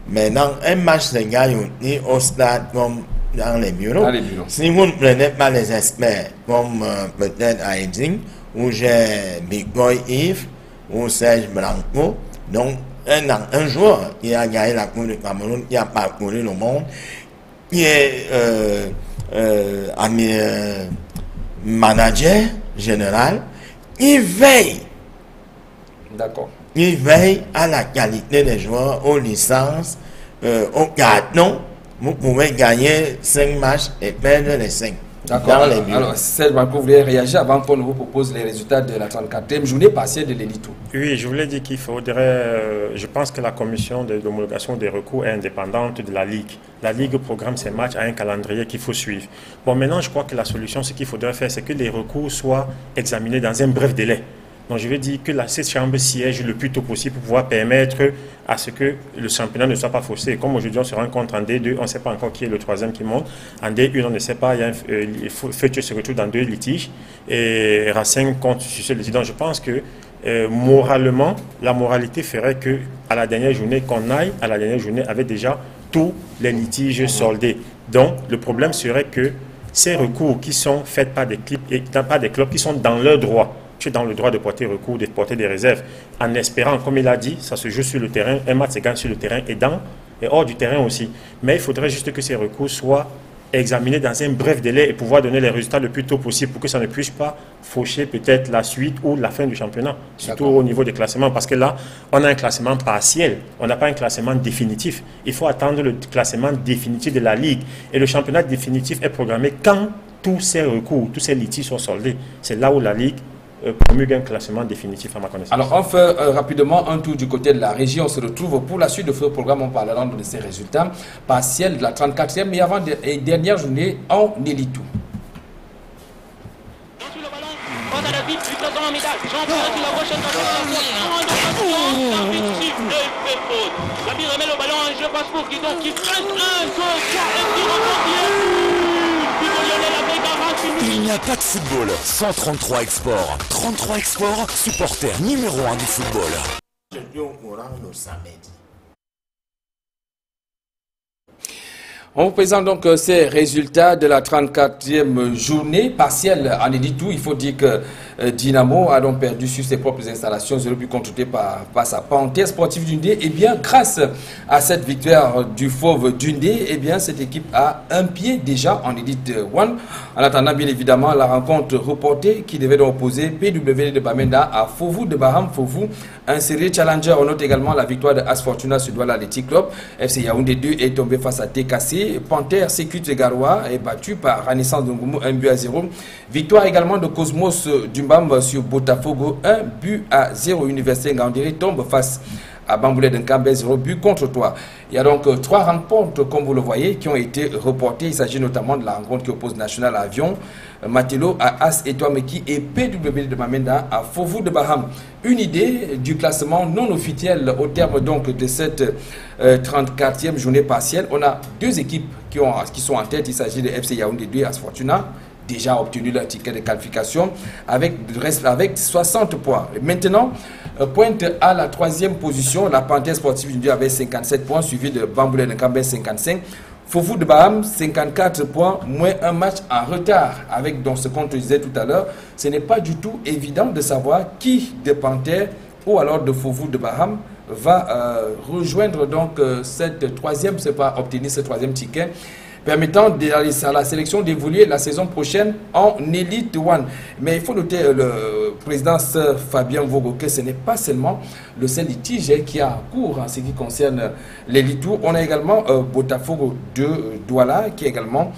Mais dans un match de gagne au stade comme dans les bureaux, si vous ne prenez pas les experts comme peut-être à Eding, où j'ai Big Boy Yves, ou Serge Blanco, donc un joueur qui a gagné la Coupe du Cameroun, qui a parcouru le monde, qui est manager général, il veille. D'accord. Il veille à la qualité des joueurs, aux licences, au carton. Vous pouvez gagner 5 matchs et perdre les 5. D'accord. Alors, Serge Blanco, vous voulez réagir avant qu'on vous propose les résultats de la 34e journée partielle de l'Elite? Oui, je voulais dire qu'il faudrait... je pense que la commission d'homologation des recours est indépendante de la Ligue. La Ligue programme ses matchs à un calendrier qu'il faut suivre. Bon, maintenant, je crois que la solution, ce qu'il faudrait faire, c'est que les recours soient examinés dans un bref délai. Donc, je veux dire que cette chambre siège le plus tôt possible pour pouvoir permettre à ce que le championnat ne soit pas faussé. Comme aujourd'hui, on se rencontre en D2, on ne sait pas encore qui est le troisième qui monte. En D1, on ne sait pas, il y a Feuille se retrouve dans 2 litiges et Racing compte sur ce litige. Donc, je pense que moralement, la moralité ferait que à la dernière journée, qu'on aille à la dernière journée avec déjà tous les litiges soldés. Donc, le problème serait que ces recours qui sont faits par des clubs qui sont dans leur droit, tu es dans le droit de porter recours, de porter des réserves, en espérant, comme il a dit, ça se joue sur le terrain, un match se gagne sur le terrain et hors du terrain aussi. Mais il faudrait juste que ces recours soient examinés dans un bref délai et pouvoir donner les résultats le plus tôt possible pour que ça ne puisse pas faucher peut-être la suite ou la fin du championnat, surtout au niveau des classements, parce que là, on a un classement partiel, on n'a pas un classement définitif. Il faut attendre le classement définitif de la Ligue. Et le championnat définitif est programmé quand tous ces recours, tous ces litiges sont soldés. C'est là où la Ligue promulgue un classement définitif à ma connaissance. Alors on fait rapidement un tour du côté de la régie. On se retrouve pour la suite de ce programme. On parlera de ces résultats partiels de la 34e mais avant et dernière journée en Elite. Il n'y a pas de football sans 33 Export. 33 Export, supporter numéro 1 du football. On vous présente donc ces résultats de la 34e journée partielle en Elite. Il faut dire que Dynamo a donc perdu sur ses propres installations, 0 but contre par sa Panthère Sportive Dundee. Et bien, grâce à cette victoire du Fauve Dundee, et bien, cette équipe a un pied déjà en Elite 1. En attendant, bien évidemment, la rencontre reportée qui devait donc opposer PW de Bamenda à Fovu de Baham Fovu, un sérieux challenger. On note également la victoire de As Fortuna sur Douala Athletic Club. FC Yaoundé 2 est tombé face à TKC. Panthère Sécurité Garoua est battu par Renaissance de Ngoumou 1-0. Victoire également de Cosmos Dumbam sur Botafogo 1-0. Université Ngaoundéré tombe face à Bamboulé d'Nkambe 0 but contre toi. Il y a donc 3 rencontres, comme vous le voyez, qui ont été reportées. Il s'agit notamment de la rencontre qui oppose National à Avion, Matelo à As et Touameki et PW de Mamenda à Fovu de Baham. Une idée du classement non officiel au terme donc de cette 34e journée partielle. On a 2 équipes qui sont en tête. Il s'agit de FC Yaoundé 2 et As Fortuna, déjà obtenu leur ticket de qualification avec 60 points. Maintenant, pointe à la 3e position, la Panthère Sportive Dundee avec 57 points, suivi de Bamboulé de Cambé 55. Fovu de Baham, 54 points, moins un match en retard. Avec dans ce qu'on te disait tout à l'heure, ce n'est pas du tout évident de savoir qui de Panthère ou alors de Fovu de Baham va rejoindre donc cette 3e, c'est pas obtenir ce 3e ticket, permettant à la sélection d'évoluer la saison prochaine en Elite 1. Mais il faut noter, le président Sir Fabien Vogo, que ce n'est pas seulement le seul litige qui a cours en ce qui concerne l'Elite 2. On a également Botafogo de Douala qui également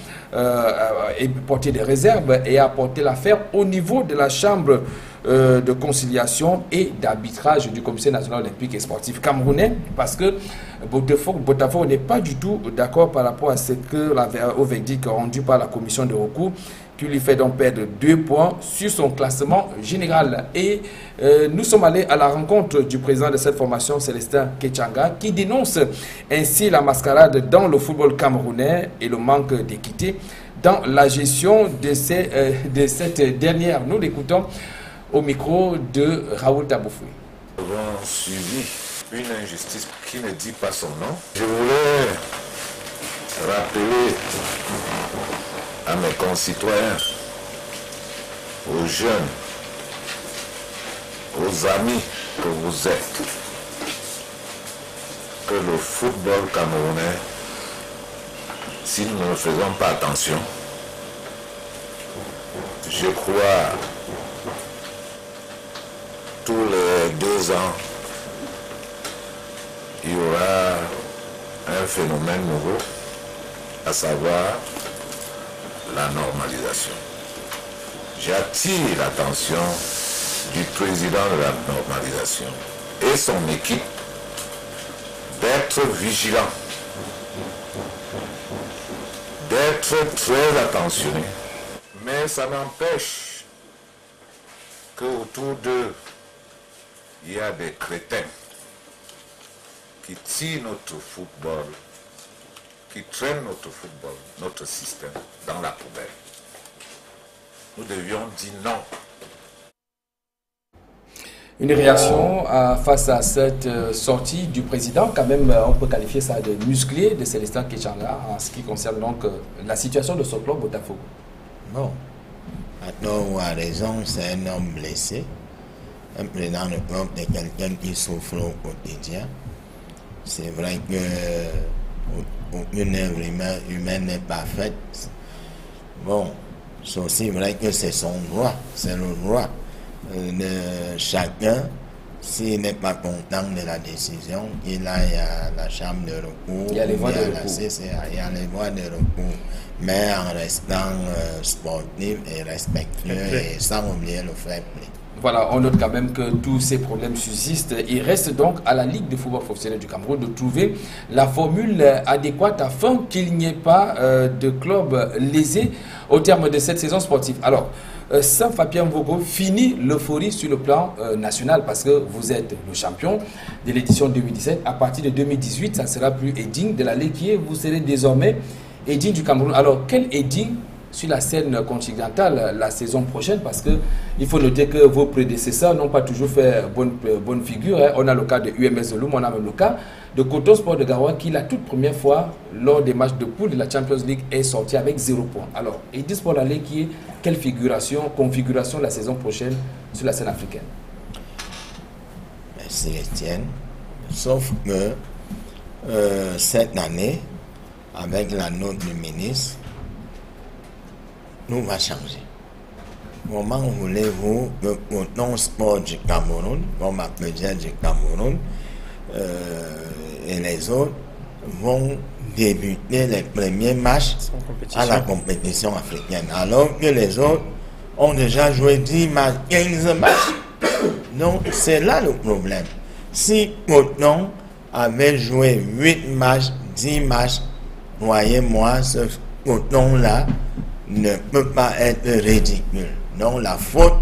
est porté des réserves et a porté l'affaire au niveau de la chambre de conciliation et d'arbitrage du Comité national olympique et sportif camerounais, parce que Botafogo n'est pas du tout d'accord par rapport à ce que au verdict rendu par la commission de recours, qui lui fait donc perdre 2 points sur son classement général. Et nous sommes allés à la rencontre du président de cette formation, Célestin Ketchanga, qui dénonce ainsi la mascarade dans le football camerounais et le manque d'équité dans la gestion de cette dernière. Nous l'écoutons au micro de Raoul Taboufoué. Nous avons suivi une injustice qui ne dit pas son nom. Je voulais rappeler à mes concitoyens, aux jeunes, aux amis que vous êtes, que le football camerounais, si nous ne faisons pas attention, je crois, tous les 2 ans, il y aura un phénomène nouveau, à savoir la normalisation. J'attire l'attention du président de la normalisation et son équipe d'être vigilants, d'être très attentionnés. Mais ça n'empêche qu'autour d'eux, il y a des crétins qui tirent notre football, qui traînent notre football, notre système dans la poubelle. Nous devions dire non. Une réaction face à cette sortie du président, quand même on peut qualifier ça de musclé de Célestin Kéchanga en ce qui concerne donc la situation de son club Botafogo. Bon, maintenant on a raison, c'est un homme blessé, un président de club de quelqu'un qui souffre au quotidien. C'est vrai qu'aucune œuvre humaine n'est parfaite. Bon, c'est aussi vrai que c'est son droit, c'est le droit de chacun. S'il n'est pas content de la décision, il aille à la chambre de recours, il y a les voies de recours. Il y a les voies de recours, mais en restant sportif et respectueux et sans oublier le fair play. Voilà, on note quand même que tous ces problèmes subsistent. Il reste donc à la Ligue de football professionnel du Cameroun de trouver la formule adéquate afin qu'il n'y ait pas de club lésé au terme de cette saison sportive. Alors, Saint-Fabien Mvogo finit l'euphorie sur le plan national parce que vous êtes le champion de l'édition 2017. À partir de 2018, ça ne sera plus Edine de la Léquier, vous serez désormais Edine du Cameroun. Alors, quel Edine sur la scène continentale la saison prochaine, parce qu'il faut noter que vos prédécesseurs n'ont pas toujours fait bonne figure. Hein. On a le cas de UMS de Loum, on a même le cas de Coton Sport de Garoua qui la toute première fois lors des matchs de poule de la Champions League est sorti avec 0 points. Alors, Edine Sport Allé qui est quelle configuration la saison prochaine sur la scène africaine? Merci Etienne. Sauf que cette année, avec la note du ministre, nous va changer. Comment voulez-vous que Coton Sport du Cameroun, comme Apéges du Cameroun, et les autres vont débuter les premiers matchs à la compétition africaine, alors que les autres ont déjà joué 10 matchs, 15 matchs. Donc c'est là le problème. Si Coton avait joué 8 matchs, 10 matchs, croyez-moi, ce Coton-là ne peut pas être ridicule. Donc la faute,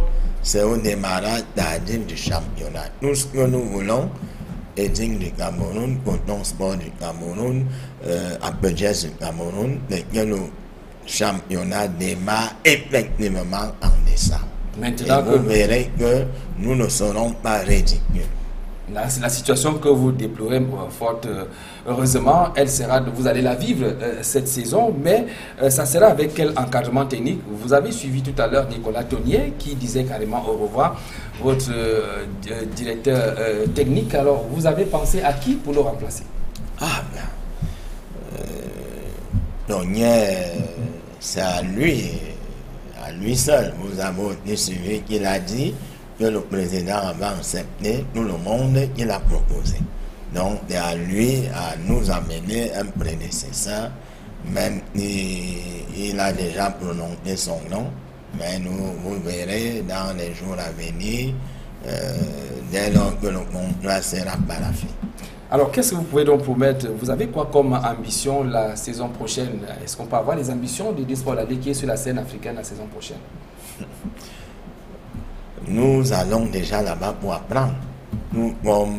c'est au démarrage tardif du championnat. Tout ce que nous voulons, Edine du Cameroun, Coton Sport du Cameroun, Apéges du Cameroun, c'est que le championnat démarre effectivement en décembre. Maintenant et vous verrez que nous ne serons pas ridicules. C'est la situation que vous déplorez fort heureusement, vous allez la vivre cette saison, mais ça sera avec quel encadrement technique? Vous avez suivi tout à l'heure Nicolas Tonnier qui disait carrément au revoir, votre directeur technique. Alors, vous avez pensé à qui pour le remplacer? Ah ben, Tonnier, c'est à lui seul. Vous avez suivi qu'il a dit que le président avait accepté tout le monde qu'il a proposé. Donc, c'est à lui à nous amener un prédécesseur, même il a déjà prononcé son nom, mais vous verrez dans les jours à venir, dès lors que le contrat sera paraphé. Alors, qu'est-ce que vous pouvez donc promettre? Vous avez quoi comme ambition la saison prochaine? Est-ce qu'on peut avoir les ambitions de Sport Allé qui est sur la scène africaine la saison prochaine? Nous allons déjà là-bas pour apprendre. Nous,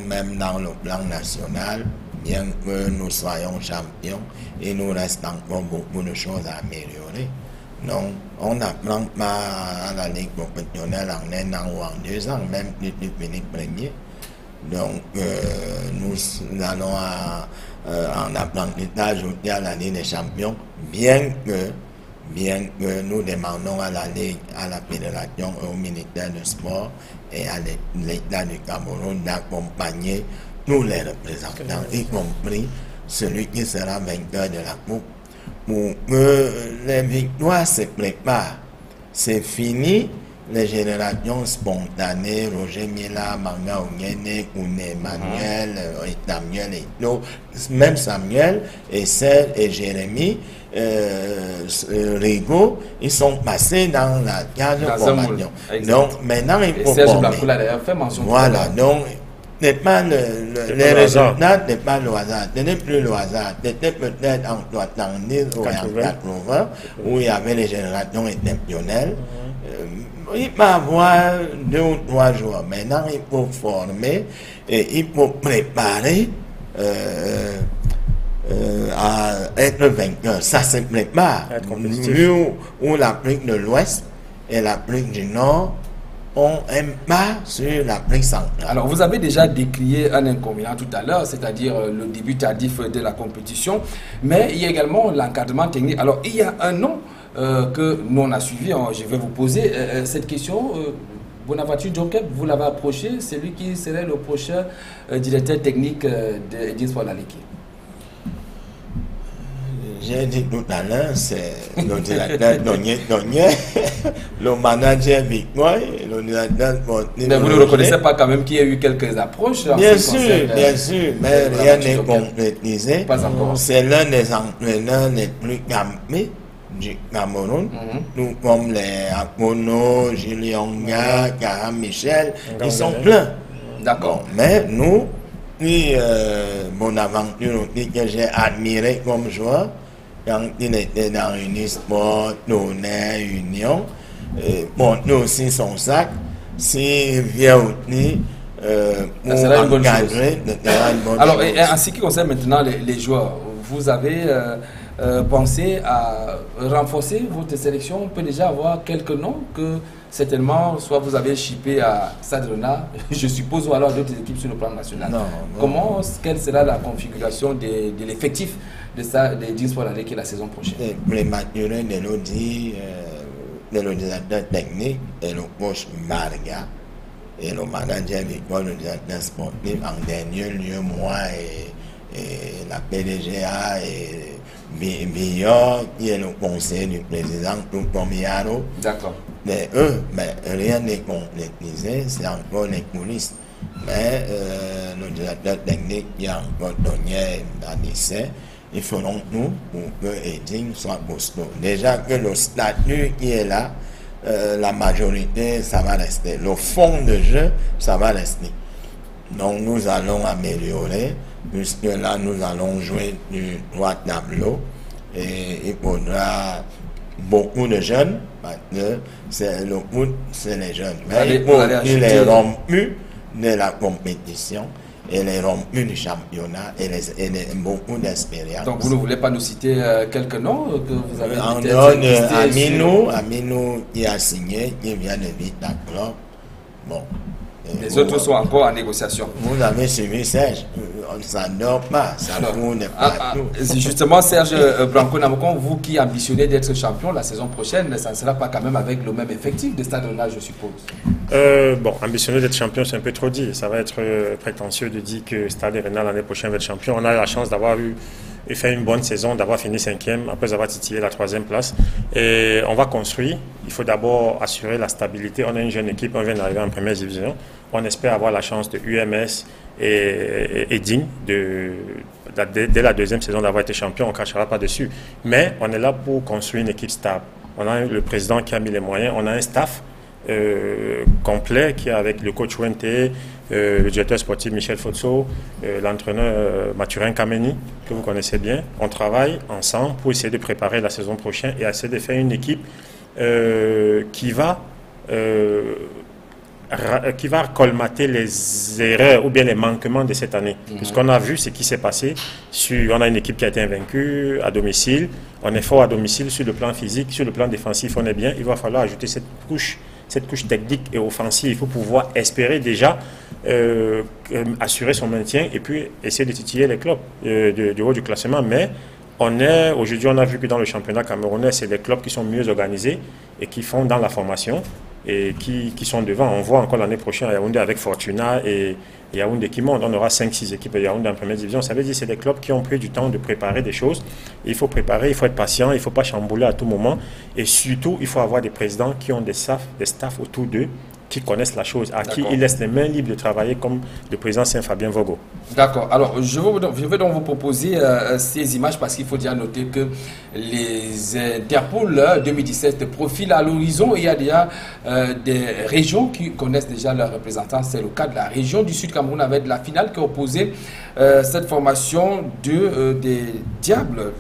même dans le plan national, bien que nous soyons champions, il nous reste encore beaucoup de choses à améliorer. Donc, on n'apprend pas à la Ligue professionnelle en 1 an ou en 2 ans, même si tu finis premier. Donc, nous allons en apprentissage à la Ligue des Champions, bien que nous demandons à la Ligue, à la Fédération, au ministère du Sport et à l'État du Cameroun d'accompagner tous les représentants, y compris celui qui sera vainqueur de la Coupe, pour que les victoires se préparent. C'est fini. Les générations spontanées, Roger Mila, Manga Ongene, Koune Emmanuel, Samuel et nous, même Samuel et Serge et Jérémy, Rigaud, ils sont passés dans la case de formation. Donc maintenant il faut former. Voilà, donc n'est pas les résultats, n'est pas le hasard, ce n'est plus le hasard. C'était peut-être en 70 ou en 80 où il y avait les générations exceptionnelles. Il peut avoir 2 ou 3 jours. Maintenant, il faut former et il faut préparer à être vainqueur. Ça se prépare. Où l'Afrique de l'Ouest et l'Afrique du Nord ont un pas sur l'Afrique centrale. Alors, vous avez déjà décrié un inconvénient tout à l'heure, c'est-à-dire le début tardif de la compétition, mais il y a également l'encadrement technique. Alors, il y a un nom que nous on a suivi, je vais vous poser cette question. Bonaventure Djokep, vous l'avez approché, c'est lui qui serait le prochain directeur technique de Edin Sport Laleke. J'ai dit tout à l'heure, c'est le directeur Donier, le manager Victoire, le directeur sportif. Mais vous ne reconnaissez pas quand même qu'il y a eu quelques approches? Bien sûr, mais rien n'est concrétisé. C'est l'un des entraîneurs les plus campés du Cameroun, tout comme les Akono, Julionga, Karam Michel, ils sont pleins. D'accord. Mais nous, Bonaventure, que j'ai admiré comme joueur, quand il était dans Unisport, Tonnerre, Union, monter aussi son sac, s'il vient aussi pour encadrer, alors, en ce qui concerne maintenant les joueurs, vous avez pensé à renforcer votre sélection? On peut déjà avoir quelques noms que certainement, soit vous avez chippé à Sadrena, je suppose, ou alors d'autres équipes sur le plan national. Quelle sera la configuration de l'effectif de Edin Sport Laleke la saison prochaine? Prématuré de nous dire, le directeur technique et le coach Marga et le manager Victor, le directeur sportif, en dernier lieu, moi et la PDGA et Billon, qui est le conseiller du président, tout comme Yaro. D'accord. Mais rien n'est concrétisé, c'est encore les coulisses. Mais le directeur technique qui a encore donné dans l'essai, il faudra nous pour que Edin soit costaud. Déjà que le statut qui est là, la majorité, ça va rester. Le fond de jeu, ça va rester. Donc nous allons améliorer, puisque là nous allons jouer du 3 tableaux et il faudra beaucoup de jeunes, parce que c'est le foot, c'est les jeunes. Mais il faut les rompus de la compétition et les rompus du championnat et beaucoup d'expérience. Donc vous ne voulez pas nous citer quelques noms que vous avez en donne Aminou qui a signé, qui vient de Vita Club. Bon. Les autres sont encore en négociation. Vous avez suivi Serge, ça ne dort pas, ça tourne partout. Justement, Serge Branco Namokon, vous qui ambitionnez d'être champion la saison prochaine, ça ne sera pas quand même avec le même effectif de Stade Rennais, je suppose? Bon, ambitionner d'être champion, c'est un peu trop dit. Ça va être prétentieux de dire que Stade Rennais l'année prochaine va être champion. On a la chance d'avoir fait une bonne saison, d'avoir fini 5e, après avoir titillé la 3e place. Et on va construire. Il faut d'abord assurer la stabilité. On a une jeune équipe, on vient d'arriver en première division. On espère avoir la chance de UMS et Edin dès la 2e saison d'avoir été champion. On ne crachera pas dessus. Mais on est là pour construire une équipe stable. On a le président qui a mis les moyens. On a un staff complet qui est avec le coach Wente, le directeur sportif Michel Fotso, l'entraîneur Mathurin Kameni, que vous connaissez bien. On travaille ensemble pour essayer de préparer la saison prochaine et essayer de faire une équipe qui va colmater les erreurs ou bien les manquements de cette année. Puisqu'on a vu ce qui s'est passé. On a une équipe qui a été invaincue à domicile. On est fort à domicile sur le plan physique, sur le plan défensif, on est bien. Il va falloir ajouter cette couche cette couche technique et offensive pour pouvoir espérer déjà assurer son maintien et puis essayer de titiller les clubs du haut du classement. Mais aujourd'hui, on a vu que dans le championnat camerounais, c'est des clubs qui sont mieux organisés et qui font dans la formation et qui sont devant. On voit encore l'année prochaine à Yaoundé avec Fortuna et Yaoundé qui monte. On aura 5-6 équipes à Yaoundé en première division. Ça veut dire que c'est des clubs qui ont pris du temps de préparer des choses. Il faut préparer, il faut être patient, il ne faut pas chambouler à tout moment. Et surtout, il faut avoir des présidents qui ont des staffs autour d'eux, qui connaissent la chose, à qui ils laissent les mains libres de travailler, comme le président Saint-Fabien Vogo. D'accord. Alors, je vais donc vous proposer ces images parce qu'il faut déjà noter que les Interpol 2017 profilent à l'horizon. Il y a déjà des régions qui connaissent déjà leurs représentants. C'est le cas de la région du Sud Cameroun avec la finale qui a opposé cette formation des Diables,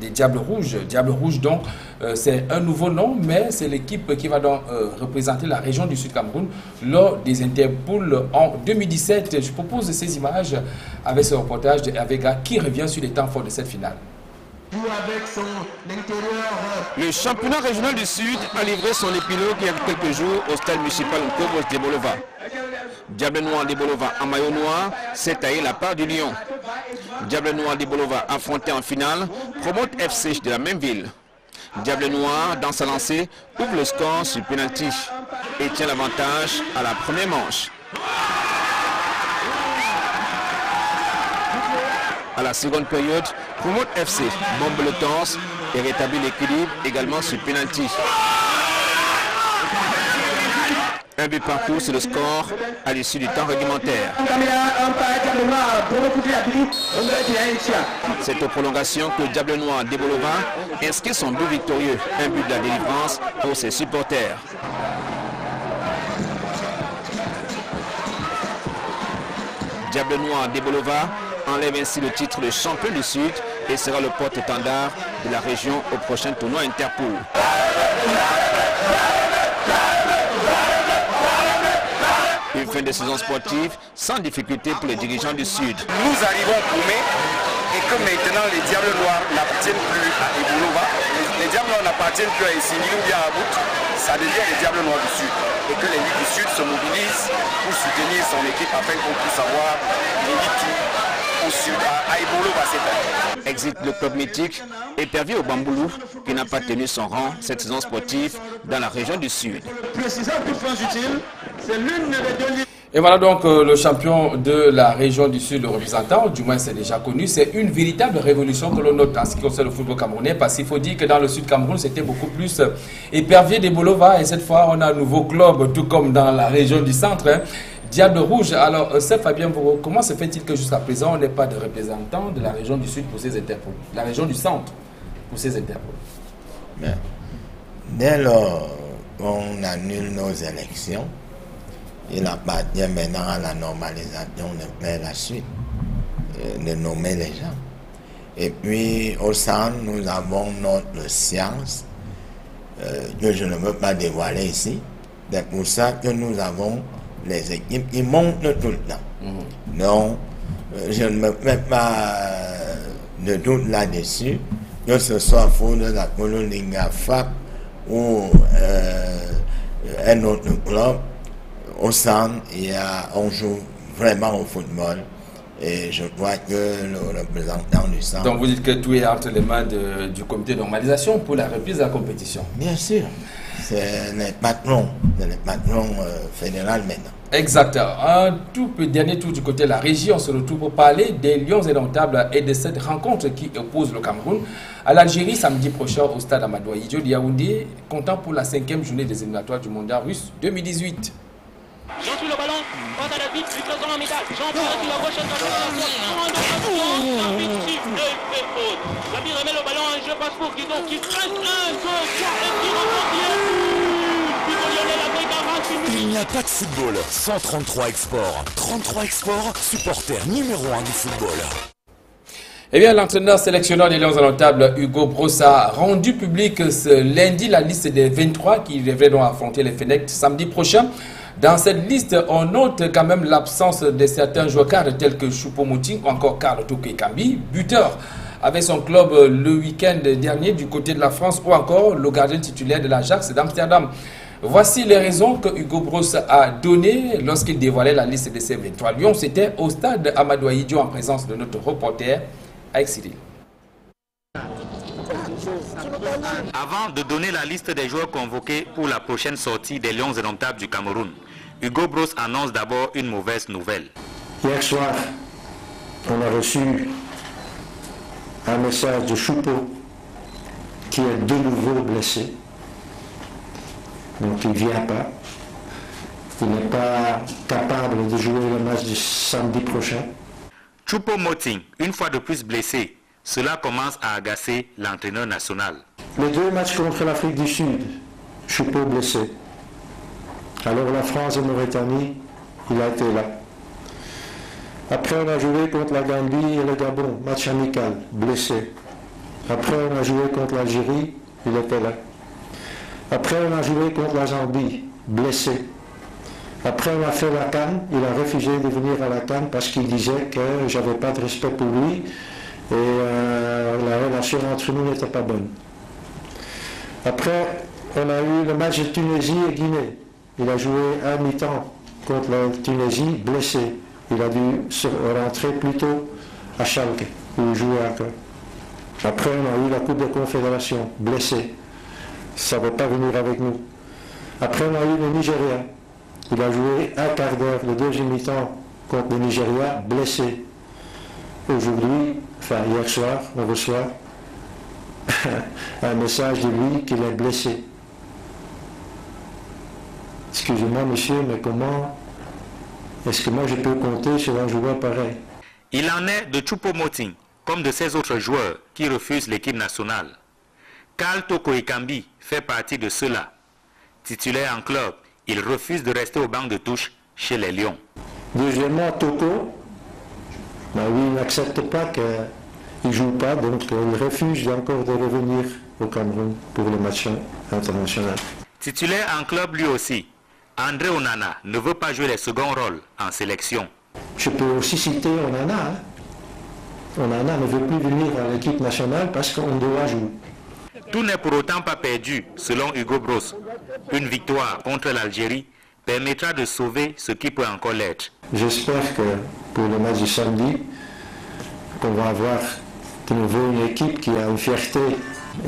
des Diables Rouges. Diables Rouges, donc, c'est un nouveau nom, mais c'est l'équipe qui va donc représenter la région du Sud Cameroun lors des Interpol en 2017. Je propose ces images avec ce reportage de Avega qui revient sur les temps forts de cette finale. Le championnat régional du Sud a livré son épilogue il y a quelques jours au stade municipal Nkobos de Bolova. Diable Noir de Bolova en maillot noir s'est taillé la part du Lion. Diable Noir de Bolova affronté en finale Promote FC de la même ville. Diable Noir, dans sa lancée, ouvre le score sur penalty et tient l'avantage à la première manche. À la seconde période, Promote FC bombe le torse et rétablit l'équilibre également sur penalty. Un but partout sur le score à l'issue du temps réglementaire. C'est aux prolongations que Diable Noir de Bolova inscrit son but victorieux, un but de la délivrance pour ses supporters. Diable Noir de Bolova enlève ainsi le titre de champion du Sud et sera le porte-étendard de la région au prochain tournoi Interpol. Une fin de saison sportive sans difficulté pour les dirigeants du Sud. Nous arrivons au Koumé et que maintenant les Diables Noirs n'appartiennent plus à Iboulova, les Diables Noirs n'appartiennent plus à Essini ou bien à Bout, ça devient les Diables Noirs du Sud. Et que les ligues du Sud se mobilisent pour soutenir son équipe afin qu'on puisse avoir l'élite au Sud, à Iboulova cette année. Exit le club mythique épervier au Bamboulou qui n'a pas tenu son rang cette saison sportive dans la région du Sud. Précisant tout point utile, c'est l'une des deux ligues. Et voilà donc le champion de la région du Sud, le représentant, du moins c'est déjà connu. C'est une véritable révolution que l'on note en ce qui concerne le football camerounais, parce qu'il faut dire que dans le Sud Cameroun, c'était beaucoup plus épervier des Bolova, et cette fois on a un nouveau club, tout comme dans la région du centre, hein. Diable Rouge. Alors, Fabien Vogo, comment se fait-il que jusqu'à présent, on n'ait pas de représentant de la région du Sud pour ces Interpol, la région du centre pour ces Interpol? Mais, dès lors qu'on annule nos élections, il appartient maintenant à la normalisation de faire la suite, de nommer les gens. Et puis, au centre, nous avons notre science, que je ne veux pas dévoiler ici. C'est pour ça que nous avons les équipes qui montent tout le temps. Donc, je ne me fais pas de doute là-dessus, que ce soit pour de la colonie FAP ou un autre club. Au centre, on joue vraiment au football. Et je crois que le représentant du centre... Donc vous dites que tout est entre les mains du comité de normalisation pour la reprise de la compétition? Bien sûr. C'est les patrons fédéraux maintenant. Exact. Un tout dernier tour du côté de la régie. On se retrouve pour parler des Lions indomptables et de cette rencontre qui oppose le Cameroun à l'Algérie samedi prochain au stade Amadou Ahidjo de Yaoundé, comptant pour la 5e journée des éliminatoires du mondial russe 2018. Jean sur le ballon, passe à la vite, Victor en métal. Jean sur la gauche, la bille remet le ballon, je passe pour Guidon qui traite un goal et qui Il n'y a pas de football sans 33 Export. 33 Export, supporter numéro 1 du football. Eh bien, l'entraîneur sélectionneur des Lions indomptables, Hugo Brossa, a rendu public ce lundi la liste des 23 qui devraient donc affronter les Fennecs samedi prochain. Dans cette liste, on note quand même l'absence de certains joueurs cadres tels que Choupo-Moting ou encore Karl Toko Ekambi, buteur avec son club le week-end dernier du côté de la France, ou encore le gardien titulaire de l'Ajax d'Amsterdam. Voici les raisons que Hugo Broos a données lorsqu'il dévoilait la liste de ses 23 lions. C'était au stade Amadou Ahidjo en présence de notre reporter avec Cyril. Avant de donner la liste des joueurs convoqués pour la prochaine sortie des Lions indomptables du Cameroun, Hugo Broos annonce d'abord une mauvaise nouvelle. Hier soir, on a reçu un message de Choupo qui est de nouveau blessé. Donc il ne vient pas. Il n'est pas capable de jouer le match du samedi prochain. Choupo-Moting, une fois de plus blessé, cela commence à agacer l'entraîneur national. Les 2 matchs contre l'Afrique du Sud, Choupo blessé. Alors la France et Mauritanie, il a été là. Après on a joué contre la Gambie et le Gabon, match amical, blessé. Après on a joué contre l'Algérie, il était là. Après on a joué contre la Zambie, blessé. Après on a fait la CAN, il a refusé de venir à la CAN parce qu'il disait que j'avais pas de respect pour lui et la relation entre nous n'était pas bonne. Après on a eu le match de Tunisie et Guinée. Il a joué un mi-temps contre la Tunisie, blessé. Il a dû se rentrer plutôt à Schalke, où il jouait encore. Après, on a eu la Coupe de Confédération, blessé. Ça ne va pas venir avec nous. Après, on a eu le Nigeria. Il a joué un quart d'heure, le deuxième mi-temps, contre le Nigeria, blessé. Aujourd'hui, enfin hier soir, on reçoit un message de lui qu'il est blessé. Excusez-moi, monsieur, mais comment est-ce que moi je peux compter sur un joueur pareil? Il en est de Choupo-Moting, comme de ses autres joueurs qui refusent l'équipe nationale. Karl Toko Ekambi fait partie de ceux-là. Titulaire en club, il refuse de rester au banc de touche chez les Lions. Deuxièmement, Toko, lui, il n'accepte pas qu'il ne joue pas, donc il refuse encore de revenir au Cameroun pour le match international. Titulaire en club lui aussi, André Onana ne veut pas jouer les seconds rôles en sélection. Je peux aussi citer Onana. Onana ne veut plus venir à l'équipe nationale parce qu'on doit jouer. Tout n'est pour autant pas perdu, selon Hugo Broos. Une victoire contre l'Algérie permettra de sauver ce qui peut encore l'être. J'espère que pour le match du samedi, on va avoir de nouveau une équipe qui a une fierté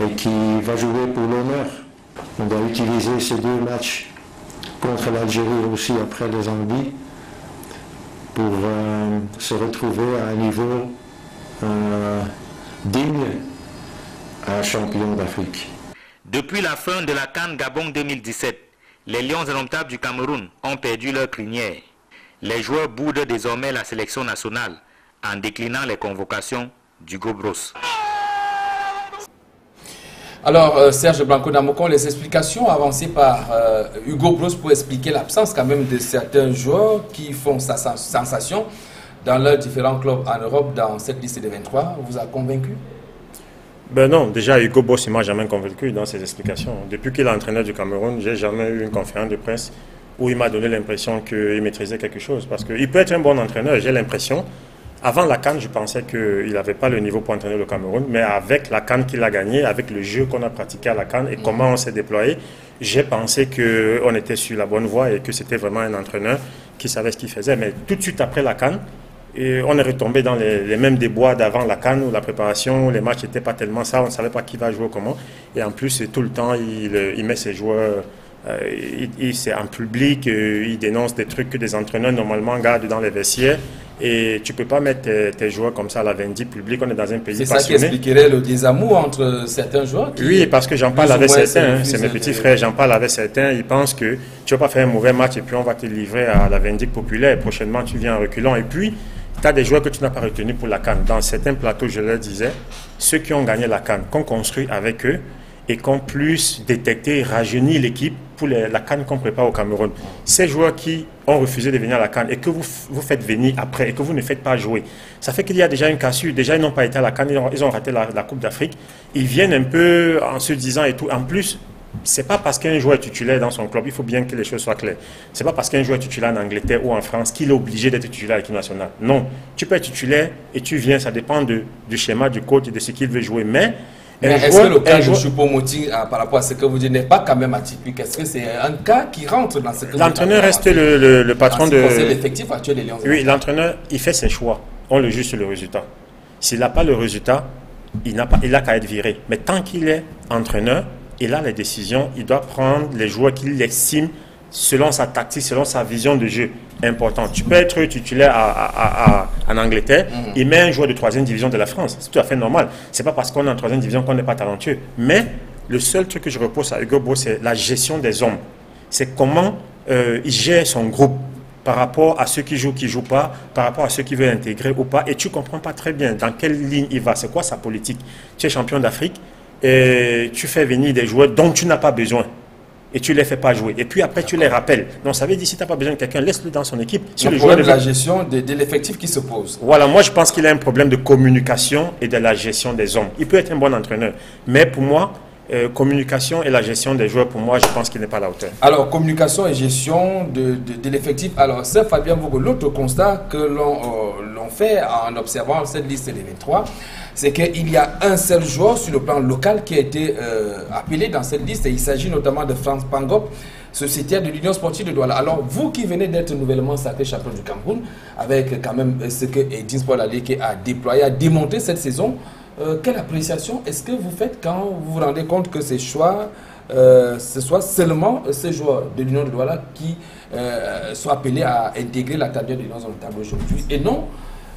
et qui va jouer pour l'honneur. On doit utiliser ces 2 matchs contre l'Algérie et aussi après les Zambie pour se retrouver à un niveau digne à un champion d'Afrique. Depuis la fin de la CAN Gabon 2017, les Lions indomptables du Cameroun ont perdu leur crinière. Les joueurs boudent désormais la sélection nationale en déclinant les convocations d'Hugo Broos. Alors, Serge Blanco-Namokon, les explications avancées par Hugo Broos pour expliquer l'absence quand même de certains joueurs qui font sa sensation dans leurs différents clubs en Europe dans cette liste des 23, vous a convaincu? Ben non, déjà Hugo Broos ne m'a jamais convaincu dans ses explications. Depuis qu'il est entraîneur du Cameroun, je n'ai jamais eu une conférence de presse où il m'a donné l'impression qu'il maîtrisait quelque chose. Parce qu'il peut être un bon entraîneur, j'ai l'impression. Avant la CAN, je pensais qu'il n'avait pas le niveau pour entraîner le Cameroun, mais avec la CAN qu'il a gagné, avec le jeu qu'on a pratiqué à la CAN et comment on s'est déployé, j'ai pensé qu'on était sur la bonne voie et que c'était vraiment un entraîneur qui savait ce qu'il faisait. Mais tout de suite après la CAN, on est retombé dans les mêmes débois d'avant la CAN où la préparation, les matchs n'étaient pas tellement ça, on ne savait pas qui va jouer comment. Et en plus, tout le temps, il met ses joueurs, c'est en public, il dénonce des trucs que des entraîneurs normalement gardent dans les vestiaires. Et tu ne peux pas mettre tes joueurs comme ça à la vindicte publique, on est dans un pays passionné. C'est ça qui expliquerait le désamour entre certains joueurs Oui, parce que j'en parle avec certains, c'est mes petits frères, j'en parle avec certains, ils pensent que tu ne vas pas faire un mauvais match et puis on va te livrer à la vindicte populaire, prochainement tu viens en reculant. Et puis, tu as des joueurs que tu n'as pas retenus pour la CAN. Dans certains plateaux, je leur disais, ceux qui ont gagné la CAN, qu'on construit avec eux et qu'on puisse détecter et rajeunir l'équipe pour la CAN qu'on prépare au Cameroun. Ces joueurs qui ont refusé de venir à la CAN et que vous faites venir après et que vous ne faites pas jouer, ça fait qu'il y a déjà une cassure. Déjà, ils n'ont pas été à la CAN, ils ont raté la Coupe d'Afrique. Ils viennent un peu en se disant et tout. En plus, c'est pas parce qu'un joueur est titulaire dans son club, il faut bien que les choses soient claires. C'est pas parce qu'un joueur est titulaire en Angleterre ou en France qu'il est obligé d'être titulaire à l'équipe nationale. Non, tu peux être titulaire et tu viens, ça dépend du schéma du coach et de ce qu'il veut jouer. Mais Mais est-ce que le cas de Choupo-Moting, par rapport à ce que vous dites, n'est pas quand même atypique? Est-ce que c'est un cas qui rentre dans ce que l'entraîneur reste le patron de... l'effectif actuel des Lions. Oui, l'entraîneur, il fait ses choix. On le juge sur le résultat. S'il n'a pas le résultat, il n'a qu'à être viré. Mais tant qu'il est entraîneur, il a les décisions, il doit prendre les joueurs qu'il estime selon sa tactique, selon sa vision de jeu important. Tu peux être titulaire en Angleterre, il met un joueur de 3e division de la France. C'est tout à fait normal. C'est pas parce qu'on est en 3e division qu'on n'est pas talentueux. Mais le seul truc que je repose à Hugo Broos, c'est la gestion des hommes. C'est comment il gère son groupe par rapport à ceux qui jouent pas, par rapport à ceux qui veulent intégrer ou pas. Et tu comprends pas très bien dans quelle ligne il va. C'est quoi sa politique? Tu es champion d'Afrique et tu fais venir des joueurs dont tu n'as pas besoin. Et tu ne les fais pas jouer. Et puis après, tu les rappelles. Donc ça veut dire, si tu n'as pas besoin de quelqu'un, laisse-le dans son équipe. Si le problème de la gestion de l'effectif qui se pose. Voilà, moi je pense qu'il a un problème de communication et de la gestion des hommes. Il peut être un bon entraîneur. Mais pour moi, communication et la gestion des joueurs, pour moi, je pense qu'il n'est pas à la hauteur. Alors, communication et gestion de l'effectif. Alors, c'est Fabien Vogo, l'autre constat que l'on fait en observant cette liste des 23, c'est qu'il y a un seul joueur sur le plan local qui a été appelé dans cette liste. Et il s'agit notamment de Frans Pangop, sociétaire de l'Union sportive de Douala. Alors, vous qui venez d'être nouvellement sacré champion du Cameroun, avec quand même ce que Edin Sport Aleke a déployé, a démonté cette saison, quelle appréciation est-ce que vous faites quand vous vous rendez compte que ces choix, ce soit seulement ces joueurs de l'Union de Douala qui soient appelés à intégrer la table de Lions dans le tableau aujourd'hui et non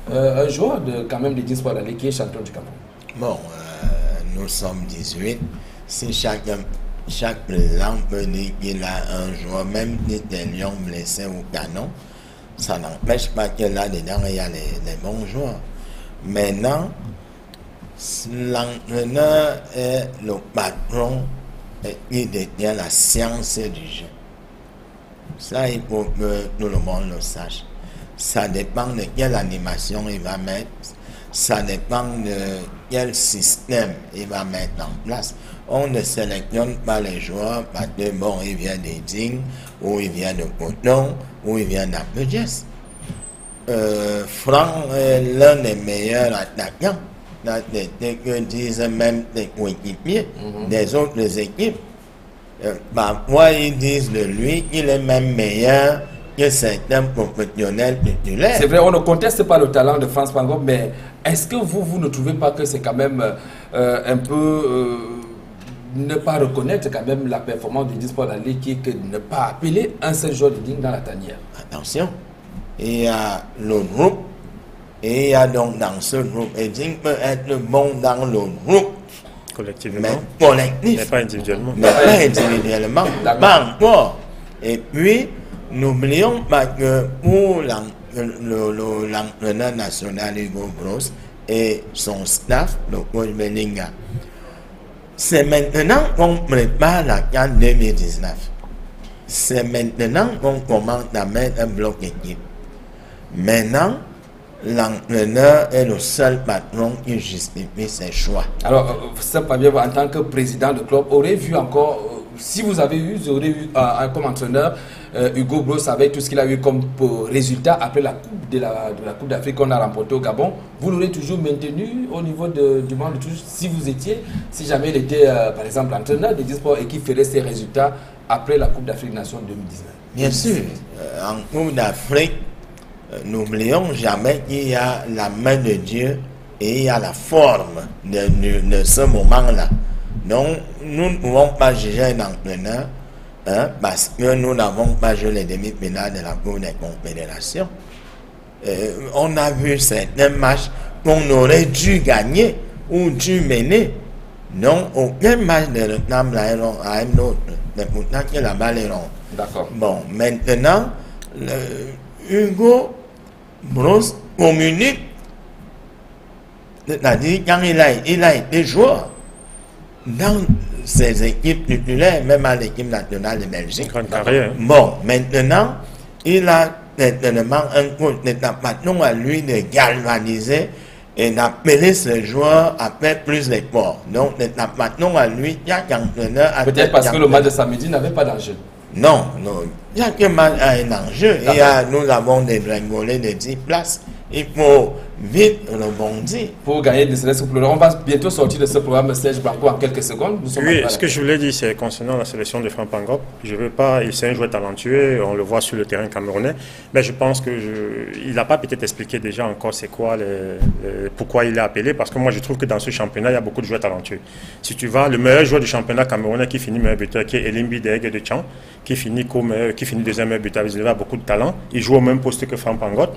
un joueur quand même d'Edin Sport Aleke qui est champion du Cameroun? Bon, nous sommes 18. Si chaque président peut dire qu'il a un joueur, même des Lions blessés ou canon, ça n'empêche pas que là-dedans il y a les bons joueurs. Maintenant, l'entraîneur est le patron et il détient la science du jeu. Ça, il faut que tout le monde le sache. Ça dépend de quelle animation il va mettre. Ça dépend de quel système il va mettre en place. On ne sélectionne pas les joueurs parce que bon, il vient d'Edin, ou il vient de Coton, ou il vient d'Apegès. Franck est l'un des meilleurs attaquants. Que disent même des coéquipiers des autres équipes. Parfois, ils disent de lui qu'il est même meilleur que certains professionnels titulaires. C'est vrai, on ne conteste pas le talent de Frans Pangop, mais est-ce que vous ne trouvez pas que c'est quand même un peu ne pas reconnaître quand même la performance du Sport Aleke que de ne pas appeler un seul joueur de digne dans la tanière? Attention, il y a le groupe. Et il y a donc dans ce groupe, Edin peut être bon dans le groupe. Collectivement. Mais collectif. Mais pas individuellement. Mais pas individuellement. Pas encore. Et puis, n'oublions pas que pour l'entraîneur national Hugo Broos et son staff, le coach Bellinga, c'est maintenant qu'on prépare la CAN 2019. C'est maintenant qu'on commence à mettre un bloc équipe. Maintenant, l'entraîneur est le seul patron qui justifie ses choix. Alors, ça, Fabien, en tant que président de club, aurait vu encore, si vous avez eu, vous aurez eu comme entraîneur Hugo Broos avec tout ce qu'il a eu comme résultat après la Coupe de la Coupe d'Afrique qu'on a remportée au Gabon, vous l'aurez toujours maintenu au niveau du banc de touche si vous étiez, si jamais il était par exemple entraîneur des sports et qui ferait ses résultats après la Coupe d'Afrique Nation 2019. Bien sûr, en Coupe d'Afrique, n'oublions jamais qu'il y a la main de Dieu et il y a la forme de ce moment-là. Donc, nous ne pouvons pas juger un entraîneur parce que nous n'avons pas joué les demi-finales de la Coupe des Confédérations. On a vu certains matchs qu'on aurait dû gagner ou dû mener. Non, aucun match ne ressemble à un autre. C'est pourtant que la balle est ronde. D'accord. Bon, maintenant, Hugo Broos communique, c'est-à-dire quand il a été joueur dans ses équipes titulaires, même à l'équipe nationale de Belgique. Bon, maintenant, il a certainement un coach de patron à lui de galvaniser et d'appeler ce joueur à faire plus d'efforts. Donc, le patron à lui, il y a un entraîneur à peut-être parce que le match de samedi n'avait pas d'enjeu. Non, non. Chaque match a un enjeu. Et nous avons des drangolés de 10 places. Il faut vite on rebondit. Pour gagner des sélections pour on va bientôt sortir de ce programme Serge Branco en quelques secondes. Oui, ce que je voulais dire, c'est concernant la sélection de Franck Pangop. Je veux pas, c'est un joueur talentueux, on le voit sur le terrain camerounais, mais je pense que il n'a pas peut-être expliqué déjà encore c'est quoi, pourquoi il est appelé, parce que moi je trouve que dans ce championnat, il y a beaucoup de joueurs talentueux. Si tu vas, le meilleur joueur du championnat camerounais qui finit meilleur buteur, qui est Elimbi Deg de Tchang, qui finit deuxième meilleur buteur, il a beaucoup de talent, il joue au même poste que Franck Pangop.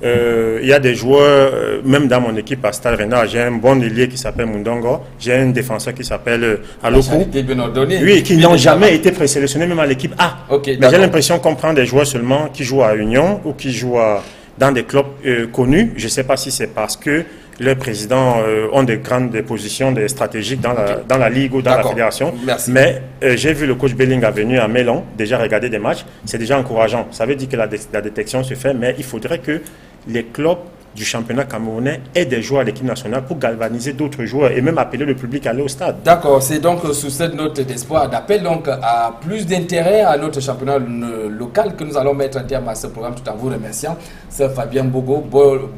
Il y a des joueurs, même dans mon équipe à Stade Rennais, j'ai un bon ailier qui s'appelle Mundongo, j'ai un défenseur qui s'appelle Alokou, oui, qui n'ont jamais été présélectionnés même à l'équipe A. Mais j'ai l'impression qu'on prend des joueurs seulement qui jouent à Union ou qui jouent dans des clubs connus. Je ne sais pas si c'est parce que les présidents ont des grandes positions stratégiques dans la ligue ou dans la fédération. Merci. Mais j'ai vu le coach Belling à venir à Mélan, déjà regarder des matchs. C'est déjà encourageant. Ça veut dire que la détection se fait, mais il faudrait que les clubs du championnat camerounais aient des joueurs à l'équipe nationale pour galvaniser d'autres joueurs et même appeler le public à aller au stade. D'accord, c'est donc sous cette note d'espoir, d'appel donc à plus d'intérêt à notre championnat local que nous allons mettre en terme à ce programme tout en vous remerciant. C'est Fabien Bogo,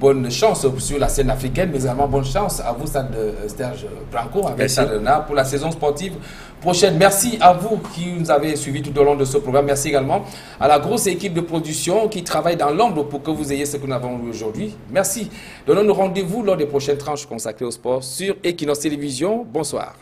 bonne chance sur la scène africaine, mais également bonne chance à vous, Stade Serge Branco, avec Stade Rennais pour la saison sportive prochaine. Merci à vous qui nous avez suivis tout au long de ce programme. Merci également à la grosse équipe de production qui travaille dans l'ombre pour que vous ayez ce que nous avons eu aujourd'hui. Merci. Donnons-nous rendez-vous lors des prochaines tranches consacrées au sport sur Equinox Télévision. Bonsoir.